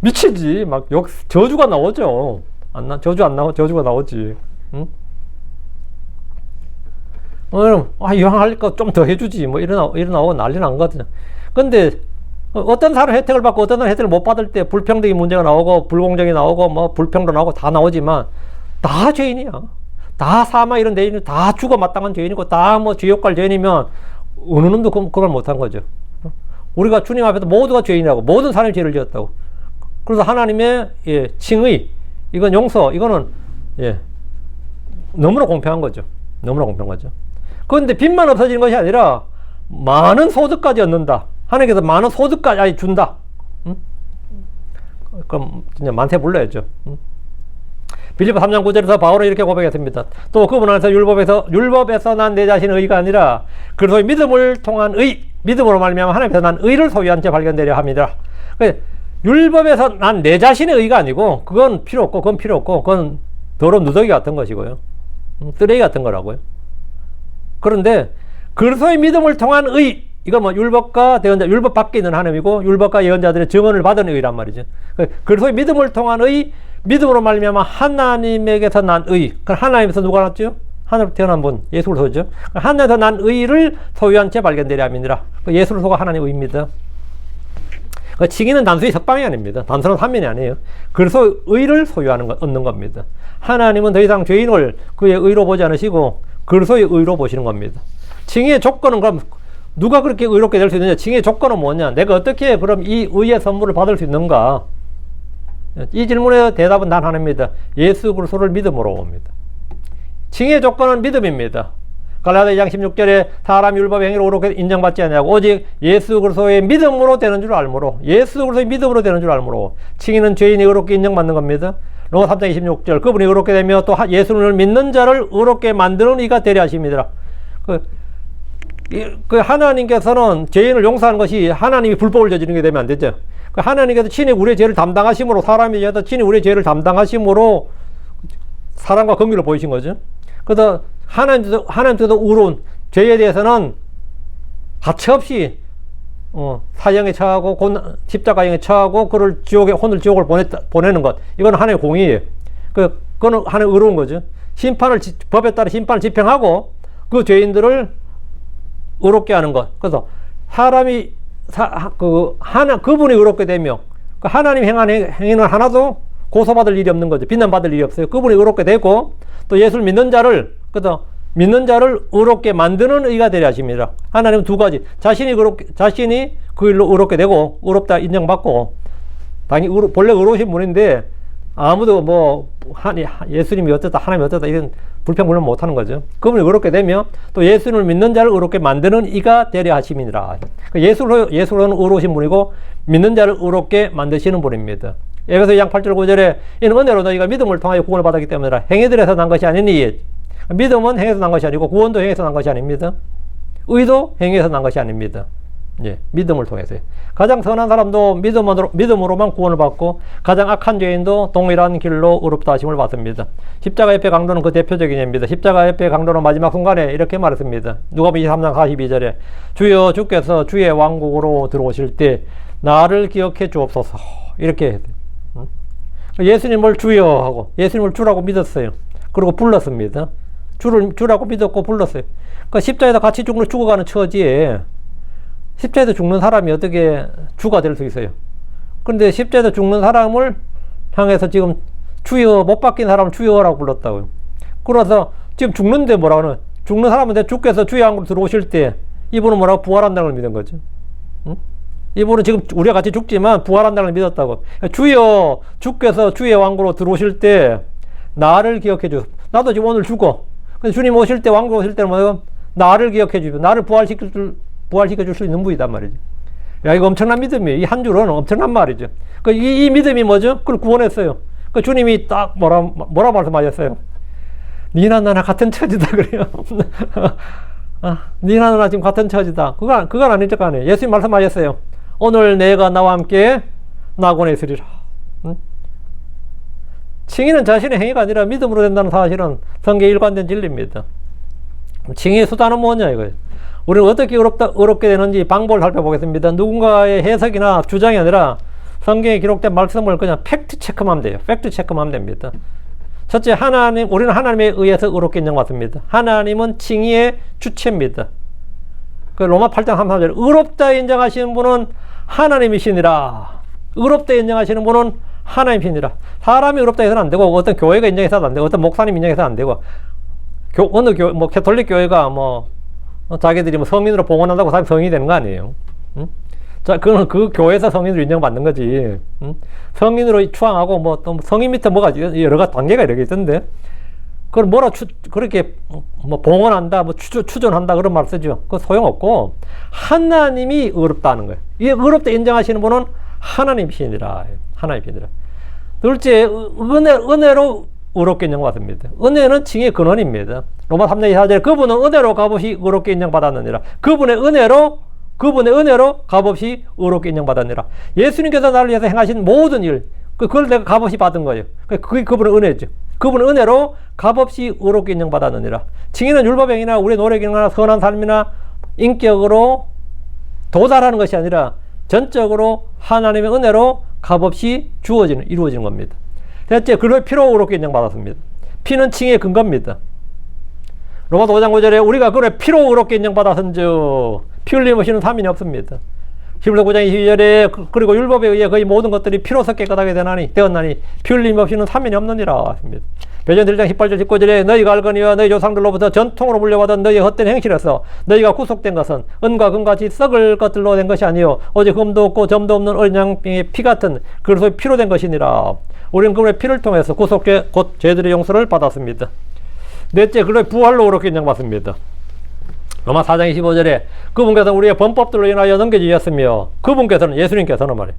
미치지. 막 저주가 나오죠. 저주가 나오지. 응? 그럼 이왕 할 거 좀 더 해주지. 뭐 이러나오고 난리 난 거거든요. 근데 어떤 사람 혜택을 받고 어떤 사람 혜택을 못 받을 때 불평등이 문제가 나오고 불공정이 나오고 뭐 불평도 나오고 다 나오지만 다 죄인이야. 다 사망 이런 죄인이 다 죽어 마땅한 죄인이고 다 뭐 지옥 갈 죄인이면 어느 놈도 그걸 못한 거죠. 우리가 주님 앞에서 모두가 죄인이라고 모든 사람이 죄를 지었다고. 그래서 하나님의 칭의 이건 용서 이거는 너무나 공평한 거죠. 너무나 공평한 거죠. 그런데 빚만 없어지는 것이 아니라 많은 소득까지 얻는다. 하나님께서 많은 소득까지 준다. 그럼 진짜 만세 불러야죠. 빌립보 3장 9절에서 바울은 이렇게 고백했습니다. 또 그분 안에서 율법에서 난 내 자신의 의가 아니라 그래서 믿음을 통한 의, 믿음으로 말미암아 하나님께서 난 의를 소유한 채 발견되려 합니다. 율법에서 난 내 자신의 의가 아니고 그건 필요 없고 그건 더러운 누더기 같은 것이고요. 쓰레기 같은 거라고요. 그런데 그리스도의 믿음을 통한 의, 이건 뭐 율법과 대언자, 율법 밖에 있는 하나님이고 율법과 예언자들의 증언을 받은 의란 말이죠. 그리스도의 믿음을 통한 의, 믿음으로 말미암아 하나님에게서 난 의. 그럼 하나님에서 누가 났죠? 하늘로 태어난 분, 예수 그리스도죠. 하나님에서 난 의를 소유한 채 발견되려 함이니라. 예수 그리스도가 하나님의 의입니다. 칭의는 단순히 석방이 아닙니다. 단순한 삼면이 아니에요. 그래서 의를 얻는 겁니다. 하나님은 더 이상 죄인을 그의 의로 보지 않으시고 그리스도의 의로 보시는 겁니다. 칭의의 조건은 그럼 누가 그렇게 의롭게 될 수 있느냐? 칭의의 조건은 뭐냐? 내가 어떻게 그럼 이 의의 선물을 받을 수 있는가? 이 질문의 대답은 단 하나입니다. 예수 그리스도를 믿음으로 옵니다. 칭의의 조건은 믿음입니다. 갈라디아 2장 16절에 사람 율법의 행위로 의롭게 인정받지 않냐고 오직 예수 그리스도의 믿음으로 되는 줄 알므로 예수 그리스도의 믿음으로 되는 줄 알므로 칭의는 죄인이 의롭게 인정받는 겁니다. 로마 3장 26절 그분이 의롭게 되며 또 예수를 믿는 자를 의롭게 만드는 이가 되려 하십니다. 그 하나님께서는 죄인을 용서하는 것이 하나님이 불법을 저지르는 게 되면 안 되죠. 하나님께서 친히 우리의 죄를 담당하심으로 사람이 되어서 친히 우리의 죄를 담당하심으로 사랑과 긍휼을 보이신 거죠. 그래서 하나님께서도 의로운 죄에 대해서는 가차없이 사형에 처하고 십자가형에 처하고 그를 혼을 지옥을 보내는 것 이건 하나님의 공의예요. 그거는 하나님의 의로운 거죠. 법에 따라 심판을 집행하고 그 죄인들을 의롭게 하는 것. 그래서 사람이 그분이 의롭게 되며 하나님 행한 행위는 하나도 고소받을 일이 없는 거죠. 비난받을 일이 없어요. 그분이 의롭게 되고 또 예수를 믿는 자를 의롭게 만드는 의가 되려 하십니다. 하나님은 두 가지. 자신이 그 일로 의롭게 되고 의롭다 인정받고 당연히 본래 의로우신 분인데 아무도 예수님이 어쩌다 하나님이 어쩌다 이런 불평불만 못하는 거죠. 그분이 의롭게 되며 또 예수를 믿는 자를 의롭게 만드는 이가 되려 하심이니라. 예수로는 의로우신 분이고 믿는 자를 의롭게 만드시는 분입니다. 에베소 2장 8절 9절에 이는 은혜로 너희가 믿음을 통하여 구원을 받았기 때문이라. 행위들에서 난 것이 아니니 믿음은 행에서 난 것이 아니고 구원도 행에서 난 것이 아닙니다. 의도 행에서 난 것이 아닙니다. 믿음을 통해서요. 가장 선한 사람도 믿음으로만 구원을 받고 가장 악한 죄인도 동일한 길로 의롭다 하심을 받습니다. 십자가 옆에 강도는 그 대표적인 예입니다. 십자가 옆에 강도는 마지막 순간에 이렇게 말했습니다. 누가복음 23장 42절에 주여 주께서 주의 왕국으로 들어오실 때 나를 기억해 주옵소서 이렇게 예수님을 주여 하고 예수님을 주라고 믿었어요. 그리고 불렀습니다. 주라고 믿었고 불렀어요. 그러니까 십자에다 같이 죽어가는 처지에 십자에다 죽는 사람이 어떻게 주가 될 수 있어요? 그런데 십자에다 죽는 사람을 향해서 지금 주여, 못 박힌 사람을 주여라고 불렀다고요. 그래서 지금 죽는데 뭐라고 하는, 죽는 사람한테 주께서 주의 왕으로 들어오실 때 이분은 뭐라고? 부활한다는 걸 믿은 거죠. 응? 이분은 지금 우리가 같이 죽지만 부활한다는 걸 믿었다고. 주여, 주께서 주의 왕으로 들어오실 때 나를 기억해 주. 나도 지금 오늘 죽어. 근데 주님 오실 때, 왕으로 오실 때는 뭐예요? 나를 기억해 주고 나를 부활시켜 줄 수 있는 분이단 말이죠. 야, 이거 엄청난 믿음이에요. 이 한 줄은 엄청난 말이죠. 이 믿음이 뭐죠? 그걸 구원했어요. 주님이 딱 뭐라 말씀하셨어요? 니나 나나 같은 처지다 그래요. 니나 나나 지금 같은 처지다. 그건 아닐 적 아니에요. 예수님 말씀하셨어요. 오늘 내가 나와 함께 낙원에 있으리라. 응? 칭의는 자신의 행위가 아니라 믿음으로 된다는 사실은 성경에 일관된 진리입니다. 칭의의 수단은 뭐냐 이거예요. 우리는 어떻게 어렵게 되는지 방법을 살펴보겠습니다. 누군가의 해석이나 주장이 아니라 성경에 기록된 말씀을 그냥 팩트 체크만 돼요. 팩트 체크만 됩니다. 첫째, 우리는 하나님에 의해서 의롭게 인정받습니다. 하나님은 칭의의 주체입니다. 그 로마 8장 33절, 의롭다 인정하시는 분은 하나님이시니라. 의롭다 인정하시는 분은 하나님이시니라. 사람이 의롭다 해서는 안 되고, 어떤 교회가 인정해서는 안 되고, 어떤 목사님 인정해서는 안 되고, 어느 캐톨릭 교회가 자기들이 성인으로 봉헌한다고 사람이 성인이 되는 거 아니에요. 응? 자, 그건 그 교회에서 성인으로 인정받는 거지. 응? 성인으로 추앙하고, 또 성인 밑에 뭐가, 여러 가지 단계가 이렇게 있던데. 그걸 그렇게, 봉헌한다, 추존한다, 그런 말 쓰죠. 그거 소용없고, 하나님이 의롭다는 거예요. 이 의롭다 인정하시는 분은 하나님이시니라. 하나님이시니라. 둘째, 은혜로 의롭게 인정받습니다. 은혜는 칭의 근원입니다. 로마 3장 24절에 그분은 은혜로 값없이 의롭게 인정받았느니라. 그분의 은혜로 값없이 의롭게 인정받았느니라. 예수님께서 나를 위해서 행하신 모든 일, 그걸 내가 값없이 받은 거예요. 그게 그분의 은혜죠. 그분은 은혜로 값없이 의롭게 인정받았느니라. 칭의는 율법행위나 우리의 노력이나 선한 삶이나 인격으로 도달하는 것이 아니라 전적으로 하나님의 은혜로 값없이 이루어지는 겁니다. 셋째, 그의 피로 의롭게 인정받았습니다. 피는 칭의의 근거입니다. 로마서 5장 5절에 우리가 그의 피로 의롭게 인정받았은즉 피 흘림 없이는 삶이 없습니다. 히브리서 9장 22절에 그리고 율법에 의해 거의 모든 것들이 피로서 깨끗하게 되었나니 피 흘림 없이는 삶이 없느니라 했습니다. 베드로전서 1장 18절 19절에 너희가 알거니와 너희 조상들로부터 전통으로 물려받은 너희의 헛된 행실에서 너희가 구속된 것은 은과 금같이 썩을 것들로 된 것이 아니요 오직 흠도 없고 점도 없는 어린 양의 피 같은 그리스도의 피로 된 것이니라. 우리는 그분의 피를 통해서 구속죄 곧 죄들의 용서를 받았습니다. 넷째, 그의 부활로 의롭게 인정받습니다. 로마 4장 25절에 그분께서는 우리의 범법들로 인하여 넘겨주셨으며 그분께서는 예수님께서는 말이에요.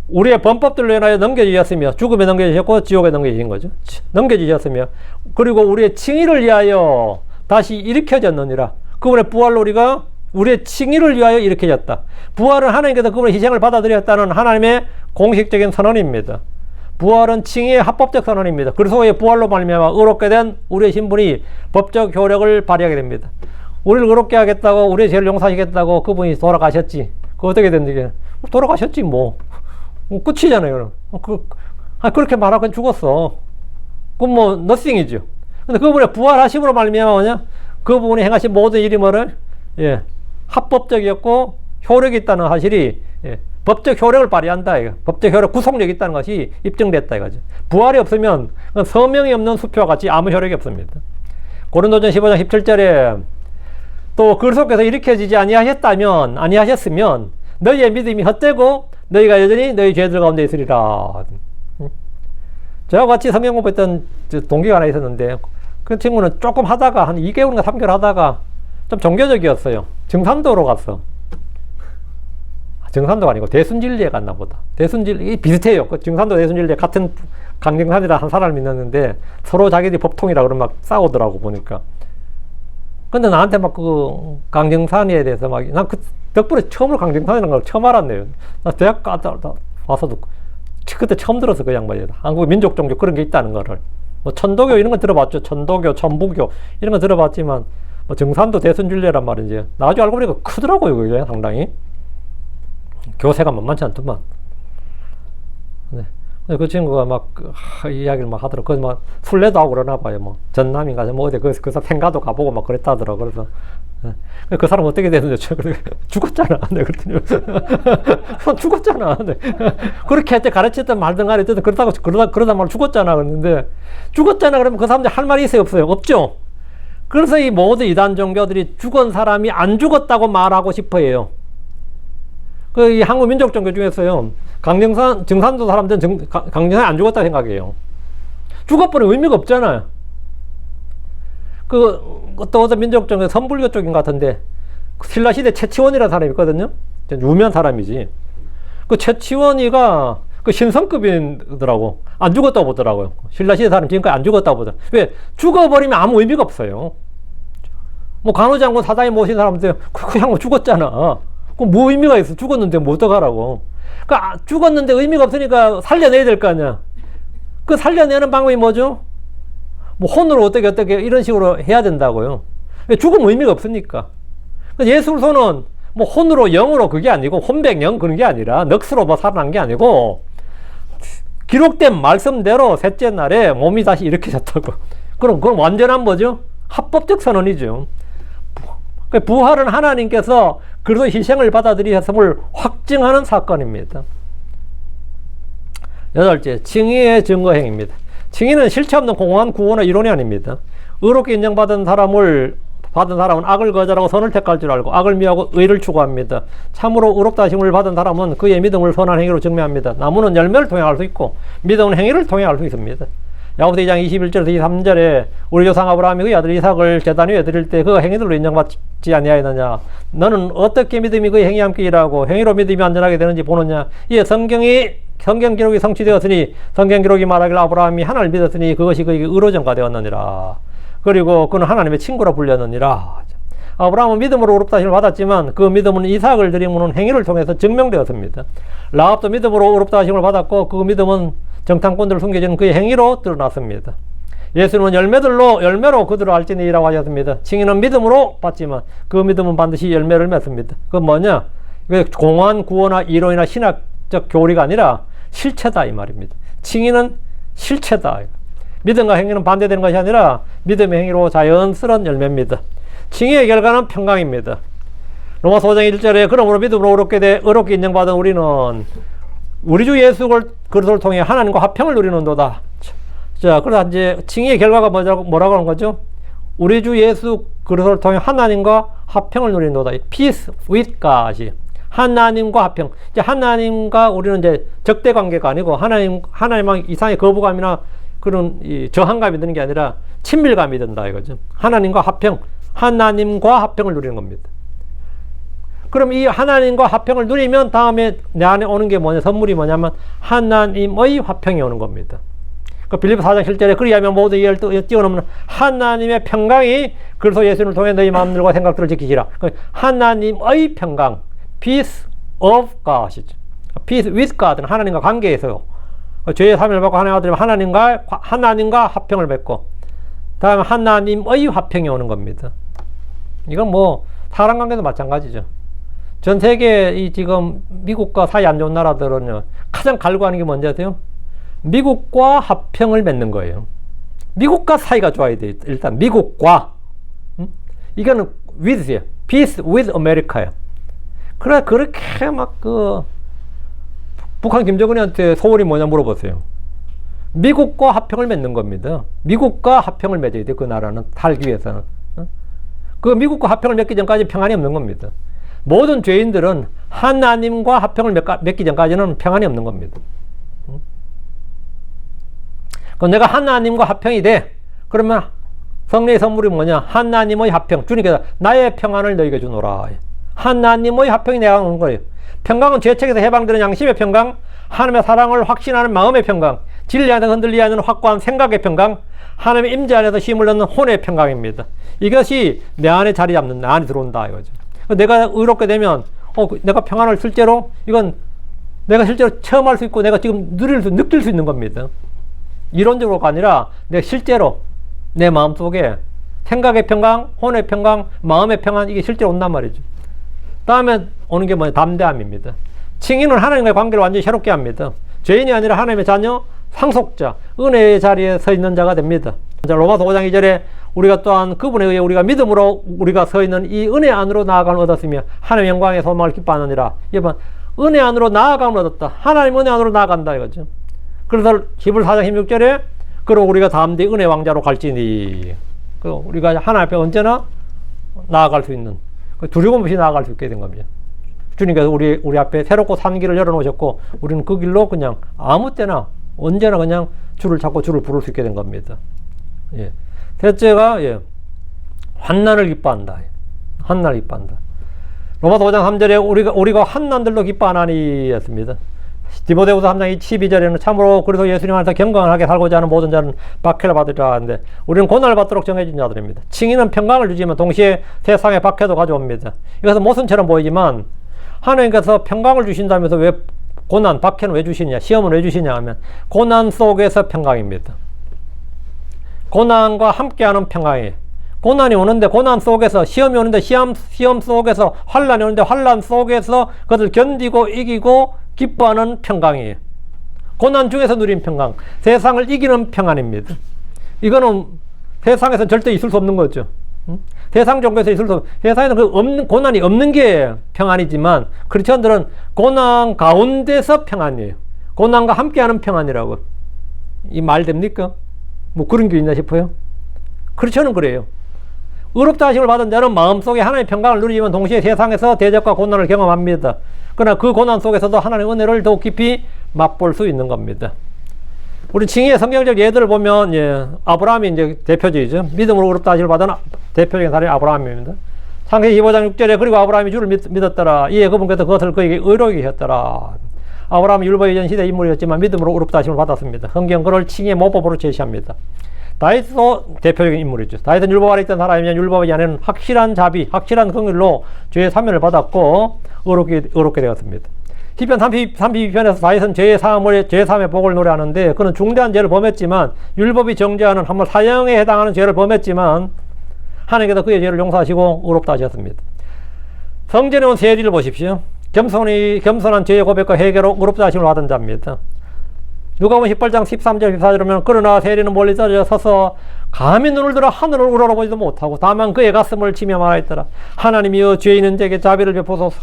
우리의 범법들로 인하여 넘겨주셨으며 죽음에 넘겨주셨고 지옥에 넘겨주신 거죠. 넘겨주셨으며 그리고 우리의 칭의를 위하여 다시 일으켜졌느니라. 그분의 부활로 우리가 우리의 칭의를 위하여 일으켜졌다. 부활은 하나님께서 그분의 희생을 받아들였다는 하나님의 공식적인 선언입니다. 부활은 칭의의 합법적 선언입니다. 그리스도의 부활로 말미암아 의롭게 된 우리의 신분이 법적 효력을 발휘하게 됩니다. 우리를 의롭게 하겠다고 우리의 죄를 용서하시겠다고 그분이 돌아가셨지. 그 어떻게 된지 돌아가셨지 뭐. 끝이잖아요. 그렇게 말하고 죽었어. 그건 뭐 nothing이죠. 근데 그분의 부활하심으로 말미암아 뭐냐? 그분이 행하신 모든 일이 뭐를 합법적이었고 효력이 있다는 사실이 법적 효력을 발휘한다. 이거. 법적 효력, 구속력이 있다는 것이 입증됐다 이거죠. 부활이 없으면 성명이 없는 수표와 같이 아무 효력이 없습니다. 고린도전서 15장 17절에 또 그리스도께서 일으켜지지 아니하셨으면 너희의 믿음이 헛되고 너희가 여전히 너희 죄들 가운데 있으리라. 저와 같이 성경 공부했던 동기가 하나 있었는데 그 친구는 조금 하다가 한 2개월인가 3개월 하다가 좀 종교적이었어요. 증산도로 갔어. 증산도가 아니고 대순진리에 갔나 보다. 대순진리 비슷해요. 그 증산도 대순진리에 같은 강정산이라 한 사람을 믿었는데 서로 자기들이 법통이라 그러면 막 싸우더라고 보니까. 근데 나한테 막 그 강정산에 대해서 막 난 그 덕분에 처음으로 강정산이라는 걸 처음 알았네요. 나 대학 와서도 그때 처음 들었어 그 양반이. 한국 민족 종교 그런 게 있다는 거를. 뭐 천도교 이런 거 들어봤죠. 천도교, 천부교 이런 거 들어봤지만 뭐 증산도 대순진리란 말이지. 나중에 알고 보니까 크더라고요 그게 상당히. 교세가 만만치 않더만. 네. 그 친구가 막 이야기를 막 하더라고. 그래서 막 술래도 하고 그러나 봐요. 뭐 전남인가 뭐 어디 그 생가도 가보고 막 그랬다더라고. 그래서 그 사람 어떻게 되는지 죽었잖아. 네, 그랬더니 죽었잖아. 네. 그렇게 할때 가르쳤든 말든 간에 어쨌든 그러다 말 죽었잖아. 그랬는데 죽었잖아. 그러면 그 사람들 할 말이 있어요, 없어요? 없죠. 그래서 이 모든 이단 종교들이 죽은 사람이 안 죽었다고 말하고 싶어해요. 그 이 한국 민족 종교 중에서요, 증산도 사람들은 강정산이 안 죽었다 생각해요. 죽어버리면 의미가 없잖아요. 또 어떤 민족 종교 선불교 쪽인 것 같은데, 신라시대 최치원이라는 사람이 있거든요. 유명한 사람이지. 그 최치원이가 그 신성급이더라고. 안 죽었다고 보더라고요. 신라시대 사람 지금까지 안 죽었다고 보더라고요. 왜? 죽어버리면 아무 의미가 없어요. 뭐 간호장군 사장이 모신 사람들, 그냥 뭐 죽었잖아. 그럼 뭐 의미가 있어? 죽었는데 뭐 어떡하라고. 그러니까 죽었는데 의미가 없으니까 살려내야 될 거 아니야. 그 살려내는 방법이 뭐죠? 뭐 혼으로 어떻게 이런 식으로 해야 된다고요. 죽으면 의미가 없으니까. 예술소는 뭐 혼으로 영으로 그게 아니고 혼백영 그런 게 아니라 넋으로 뭐 살아난 게 아니고 기록된 말씀대로 셋째 날에 몸이 다시 일으켜졌다고. 그럼 그건 완전한 뭐죠? 합법적 선언이죠. 부활은 하나님께서 그리스도 희생을 받아들이셨음을 확증하는 사건입니다. 여덟째, 칭의의 증거행위입니다. 칭의는 실체 없는 공허한 구원의 이론이 아닙니다. 의롭게 인정받은 사람은 악을 거절하고 선을 택할 줄 알고 악을 미워하고 의를 추구합니다. 참으로 의롭다 하심을 받은 사람은 그의 믿음을 선한 행위로 증명합니다. 나무는 열매를 통해 알 수 있고 믿음은 행위를 통해 알 수 있습니다. 야고보서 2장 21절에서 23절에 우리 조상 아브라함이 그의 아들 이삭을 제단 위에 드릴 때 그 행위들로 인정받지 아니하였느냐. 너는 어떻게 믿음이 그의 행위와 함께 일하고 행위로 믿음이 안전하게 되는지 보느냐. 이에 성경 기록이 성취되었으니 성경 기록이 말하기를 아브라함이 하나님을 믿었으니 그것이 그에게 의로 전가되었느니라. 그리고 그는 하나님의 친구라 불렸느니라. 아브라함은 믿음으로 의롭다 하심을 받았지만 그 믿음은 이삭을 드림으로는 행위를 통해서 증명되었습니다. 라합도 믿음으로 의롭다 하심을 받았고 그 믿음은 정탐꾼들을 숨겨주는 그의 행위로 드러났습니다. 예수님은 열매로 그들을 알지니라고 하셨습니다. 칭의는 믿음으로 받지만 그 믿음은 반드시 열매를 맺습니다. 그건 뭐냐? 공허한 구원이나 이론이나 신학적 교리가 아니라 실체다 이 말입니다. 칭의는 실체다. 믿음과 행위는 반대되는 것이 아니라 믿음의 행위로 자연스러운 열매입니다. 칭의의 결과는 평강입니다. 로마서 5장 1절에 그러므로 믿음으로 의롭게 인정받은 우리는 우리 주 예수 그리스도를 통해 하나님과 화평을 누리는도다. 자, 그래서 이제 칭의의 결과가 뭐라고 하는 거죠? 우리 주 예수 그리스도를 통해 하나님과 화평을 누리는도다. Peace with God. 하나님과 화평. 이제 하나님과 우리는 이제 적대 관계가 아니고 하나님과 이상의 거부감이나 그런 이 저항감이 드는 게 아니라 친밀감이 든다 이거죠. 하나님과 화평을 누리는 겁니다. 그럼 이 하나님과 화평을 누리면 다음에 내 안에 오는 게 뭐냐, 선물이 뭐냐면 하나님의 화평이 오는 겁니다. 그 빌립보 4장 7절에 그리하면 모두 이해를 뛰어넘는 하나님의 평강이 그리스도 예수를 통해 너희 마음들과 생각들을 지키시라. 하나님의 평강, peace of God이죠. peace with God는 하나님과 관계에서요. 죄의 사명을 받고 하나님 아들이 하나님과 화평을 맺고 다음에 하나님의 화평이 오는 겁니다. 이건 뭐 사람 관계도 마찬가지죠. 전 세계 이 지금 미국과 사이 안 좋은 나라들은요 가장 갈구하는 게 뭔지 아세요? 미국과 화평을 맺는 거예요. 미국과 사이가 좋아야 돼. 일단 미국과 이거는 with예요. peace with America예요. 그래 그렇게 막 북한 김정은이한테 소원이 뭐냐 물어보세요. 미국과 화평을 맺는 겁니다. 미국과 화평을 맺어야 돼. 그 나라는 살기 위해서는. 그 미국과 화평을 맺기 전까지 평안이 없는 겁니다. 모든 죄인들은 하나님과 화평을 맺기 전까지는 평안이 없는 겁니다. 그럼 내가 하나님과 화평이 돼. 그러면 성령의 선물이 뭐냐? 하나님의 화평. 주님께서 나의 평안을 너희에게 주노라. 하나님의 화평이 내가 오는 거예요. 평강은 죄책에서 해방되는 양심의 평강, 하나님의 사랑을 확신하는 마음의 평강, 진리 안에서 흔들리지 않는 확고한 생각의 평강, 하나님의 임재 안에서 힘을 얻는 혼의 평강입니다. 이것이 내 안에 자리 잡는, 내 안에 들어온다 이거죠. 내가 의롭게 되면 내가 평안을 실제로 이건 내가 실제로 체험할 수 있고 내가 지금 느낄 수 있는 겁니다. 이론적으로가 아니라 내가 실제로 내 마음속에 생각의 평강, 혼의 평강, 마음의 평안 이게 실제로 온단 말이죠. 다음에 오는 게 뭐냐? 담대함입니다. 칭의는 하나님과의 관계를 완전히 새롭게 합니다. 죄인이 아니라 하나님의 자녀, 상속자, 은혜의 자리에 서 있는 자가 됩니다. 로마서 5장 2절에 우리가 또한 그분에 의해 우리가 믿음으로 우리가 서 있는 이 은혜 안으로 나아감을 얻었으며 하나님의 영광의 소망을 기뻐하느니라. 이번 은혜 안으로 나아감을 얻었다. 하나님 은혜 안으로 나아간다 이거죠. 그래서 히브리 4장 16절에 그리고 우리가 다음 뒤 은혜 왕자로 갈지니, 우리가 하나님 앞에 언제나 나아갈 수 있는, 두려움 없이 나아갈 수 있게 된 겁니다. 주님께서 우리 앞에 새롭고 산 길을 열어놓으셨고 우리는 그 길로 그냥 아무 때나 언제나 그냥 줄을 찾고 줄을 부를 수 있게 된 겁니다. 예. 셋째가 환난을 기뻐한다. 환난을 기뻐한다. 로마서 5장 3절에 우리가 환난들로 기뻐하나니 였습니다. 디모데후서 3장 12절에는 참으로 그래서 예수님 안에서 경건하게 살고자 하는 모든 자는 박해를 받으리라 하는데 우리는 고난을 받도록 정해진 자들입니다. 칭의는 평강을 주지만 동시에 세상에 박해도 가져옵니다. 이것은 모순처럼 보이지만 하나님께서 평강을 주신다면서 왜 고난, 박해는 왜 주시냐, 시험은 왜 주시냐 하면 고난 속에서 평강입니다. 고난과 함께하는 평강이에요. 고난이 오는데 고난 속에서, 시험이 오는데 시험 속에서, 환난이 오는데 환난 속에서 그것을 견디고 이기고 기뻐하는 평강이에요. 고난 중에서 누린 평강, 세상을 이기는 평안입니다. 이거는 세상에서는 절대 있을 수 없는 거죠. 세상 종교에서 있을 수 세상에는 고난이 없는 게 평안이지만 크리스천들은 고난 가운데서 평안이에요. 고난과 함께하는 평안이라고. 이 말 됩니까? 뭐 그런 게 있나 싶어요. 크리스천은 그래요. 의롭다 하심을 받은 자는 마음속에 하나님의 평강을 누리지만 동시에 세상에서 대적과 고난을 경험합니다. 그러나 그 고난 속에서도 하나님의 은혜를 더욱 깊이 맛볼 수 있는 겁니다. 우리 칭의의 성경적 예들을 보면 아브라함이 이제 대표적이죠. 믿음으로 의롭다 하심을 받은 대표적인 사람이 아브라함입니다. 창세기 25장 6절에 그리고 아브라함이 주를 믿었더라. 이에 그분께서 그것을 그에게 의롭게 하셨더라. 아브라함은 율법 이전 시대 인물이었지만 믿음으로 의롭다 하심을 받았습니다. 성경 그를 칭의의 모법으로 제시합니다. 다윗도 대표적인 인물이죠. 다윗은 율법 아래 있던 사람이면 율법 안에는 확실한 자비, 확실한 긍휼로 죄의 사면을 받았고 의롭게 되었습니다. 시편 32편에서 다윗은 죄의 사함의 복을 노래하는데 그는 중대한 죄를 범했지만 율법이 정죄하는 한번 사형에 해당하는 죄를 범했지만 하나님께서 그의 죄를 용서하시고 의롭다 하셨습니다. 성전에 온 세리를 보십시오. 겸손한 죄의 고백과 회개로 의롭다 하심을 받은 자입니다. 누가복음 18장 13절 14절을 보면 그러나 세리는 멀리 떨어져 서서 감히 눈을 들어 하늘을 우러러보지도 못하고 다만 그의 가슴을 치며 말하였더라. 하나님이여 죄인은 제게 자비를 베푸소서.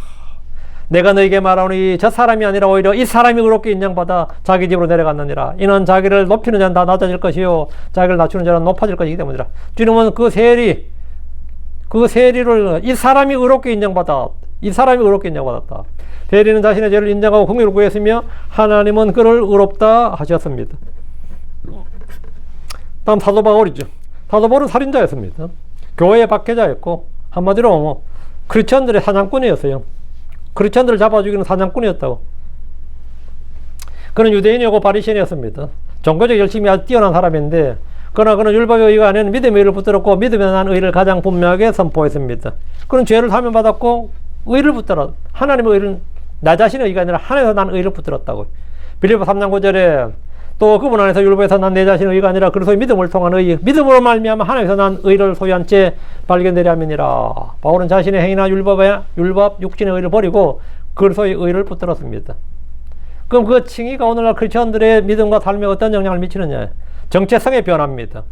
내가 너에게 말하노니 저 사람이 아니라 오히려 이 사람이 의롭게 인정받아 자기 집으로 내려갔느니라. 이는 자기를 높이는 자는 다 낮아질 것이요 자기를 낮추는 자는 높아질 것이기 때문이라. 주님은 그 세리를 이 사람이 의롭게 인정받았다. 세리는 자신의 죄를 인정하고 긍휼을 구했으며 하나님은 그를 의롭다 하셨습니다. 다음 사도 바울이죠. 사도 바울은 살인자였습니다. 교회의 박해자였고 한마디로 크리스천들의 사냥꾼이었어요. 크리스천들을 잡아 죽이는 사냥꾼이었다고. 그는 유대인이고 바리새인이었습니다. 종교적 열심이 아주 뛰어난 사람인데 그러나 그는 율법의 의가 아닌 믿음의 의를 붙들었고 믿음에 대한 의를 가장 분명하게 선포했습니다. 그는 죄를 사면받았고 의를 붙들어 하나님의 의를 나 자신의 의가 아니라 하나님에서 난 의를 붙들었다고. 빌립보 3장 9절에 또 그분 안에서 율법에서 난 내 자신의 의가 아니라 그리스도의 믿음을 통한 의, 믿음으로 말미암아 하나님에서 난 의를 소유한 채 발견되려 함이니라. 바울은 자신의 행위나 율법, 육신의 의를 버리고 그리스도의 의를 붙들었습니다. 그럼 그 칭의가 오늘날 크리스천들의 믿음과 삶에 어떤 영향을 미치느냐? 정체성의 변화입니다.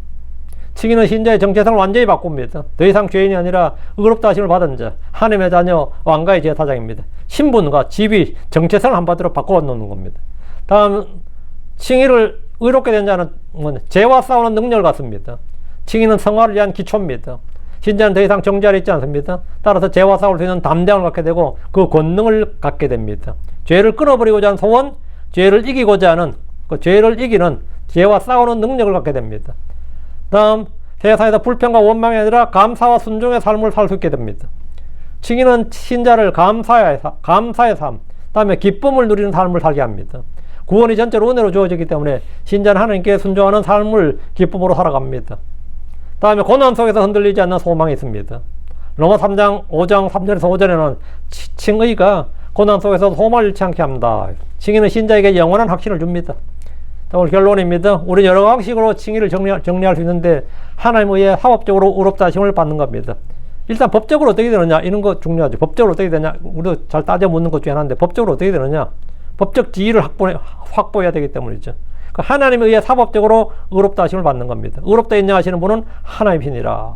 칭의는 신자의 정체성을 완전히 바꿉니다. 더 이상 죄인이 아니라 의롭다 하심을 받은 자, 하나님의 자녀, 왕가의 제사장입니다. 신분과 지위, 정체성을 한마디로 바꿔놓는 겁니다. 다음, 칭의를 의롭게 된 자는 죄와 싸우는 능력을 갖습니다. 칭의는 성화를 위한 기초입니다. 신자는 더 이상 정죄하려 있지 않습니다. 따라서 죄와 싸울 수 있는 담대함을 갖게 되고 그 권능을 갖게 됩니다. 죄를 끊어버리고자 하는 소원, 죄를 이기고자 하는 그 죄를 이기는 죄와 싸우는 능력을 갖게 됩니다. 다음, 세상에서 불평과 원망이 아니라 감사와 순종의 삶을 살 수 있게 됩니다. 칭의는 신자를 감사의 삶, 다음에 기쁨을 누리는 삶을 살게 합니다. 구원이 전체로 은혜로 주어지기 때문에 신자는 하나님께 순종하는 삶을 기쁨으로 살아갑니다. 다음에 고난 속에서 흔들리지 않는 소망이 있습니다. 로마 3장 5장 3절에서 5절에는 칭의가 고난 속에서 소망을 잃지 않게 합니다. 칭의는 신자에게 영원한 확신을 줍니다. 자, 오늘 결론입니다. 우리 여러 방식으로 칭의를 정리할 수 있는데 하나님에 의해 합법적으로 의롭다 하심을 받는 겁니다. 일단 법적으로 어떻게 되느냐 이런 거 중요하죠. 법적으로 어떻게 되냐 우리도 잘 따져 묻는 것 중에 하나인데 법적으로 어떻게 되느냐 법적 지위를 확보해야 되기 때문이죠. 그 하나님에 의해 사법적으로 의롭다 하심을 받는 겁니다. 의롭다 인정하시는 분은 하나님이시니라.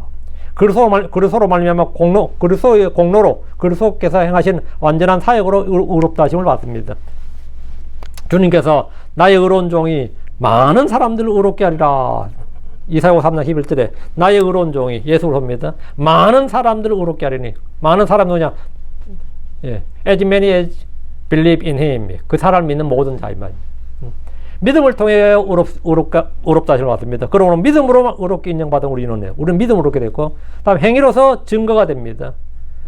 그리스도로 말미암아 그리스도의 공로로 그리스도께서 행하신 완전한 사역으로 의롭다 하심을 받습니다. 주님께서 나의 의로운 종이 많은 사람들을 의롭게 하리라. 이사야 53장 11절에 나의 의로운 종이 예수를 합니다. 많은 사람들을 의롭게 하리니. 많은 사람 누구냐? As many as believe in him. 그 사람을 믿는 모든 자 이 말입니다. 믿음을 통해 의롭다 하심을 받습니다. 그러므로 믿음으로 의롭게 인정받은 우리는 우리는 믿음으로 의롭게 됐고, 다음 행위로서 증거가 됩니다.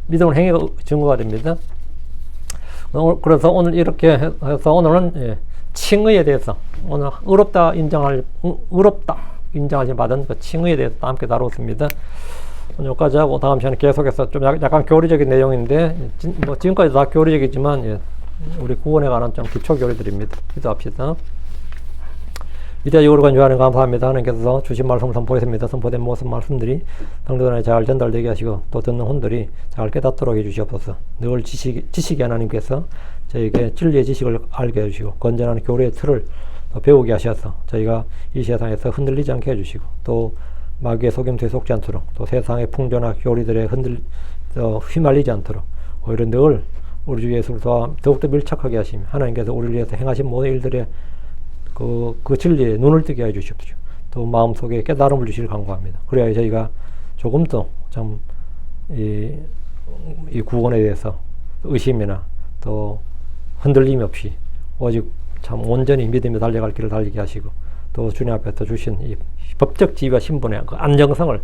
믿음은 행위가 증거가 됩니다. 그래서 오늘 이렇게 해서 오늘은 칭의에 대해서 오늘 의롭다 인정하심 받은 그 칭의에 대해서 함께 다루었습니다. 오늘 여기까지 하고 다음 시간에 계속해서 좀 약간 교리적인 내용인데 뭐 지금까지 다 교리적이지만 우리 구원에 관한 좀 기초 교리들입니다. 기도합시다. 위대하고 거룩한 주하나님 감사합니다. 하나님께서 주신 말씀을 선포했습니다. 선포된 모든 말씀들이 성도들에게 잘 전달되게 하시고 또 듣는 혼들이 잘 깨닫도록 해주시옵소서. 늘 지식이 하나님께서 저희에게 진리의 지식을 알게 해주시고 건전한 교리의 틀을 배우게 하셔서 저희가 이 세상에서 흔들리지 않게 해주시고 또 마귀의 속임수에 속지 않도록 또 세상의 풍조나 교리들에 휘말리지 않도록 오히려 늘 우리 주 예수를 더욱더 밀착하게 하시며 하나님께서 우리를 위해서 행하신 모든 일들에 그 진리에 눈을 뜨게 해주십시오. 또 마음속에 깨달음을 주시길 간구합니다. 그래야 저희가 조금 더 참 이 구원에 대해서 의심이나 또 흔들림 없이 오직 참 온전히 믿음에 달려갈 길을 달리게 하시고 또 주님 앞에서 주신 이 법적 지위와 신분의 그 안정성을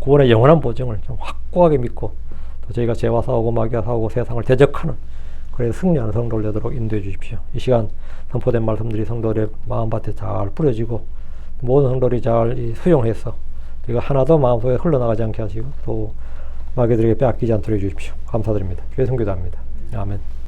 구원의 영원한 보증을 좀 확고하게 믿고 또 저희가 죄와 싸우고 마귀와 싸우고 세상을 대적하는 그래서 승리하는 성도를 되도록 인도해 주십시오. 이 시간 선포된 말씀들이 성도들의 마음밭에 잘 뿌려지고 모든 성도들이 잘 수용해서 저희가 하나도 마음속에 흘러나가지 않게 하시고 또 마귀들에게 빼앗기지 않도록 해주십시오. 감사드립니다. 주의 성기도합니다. 아멘.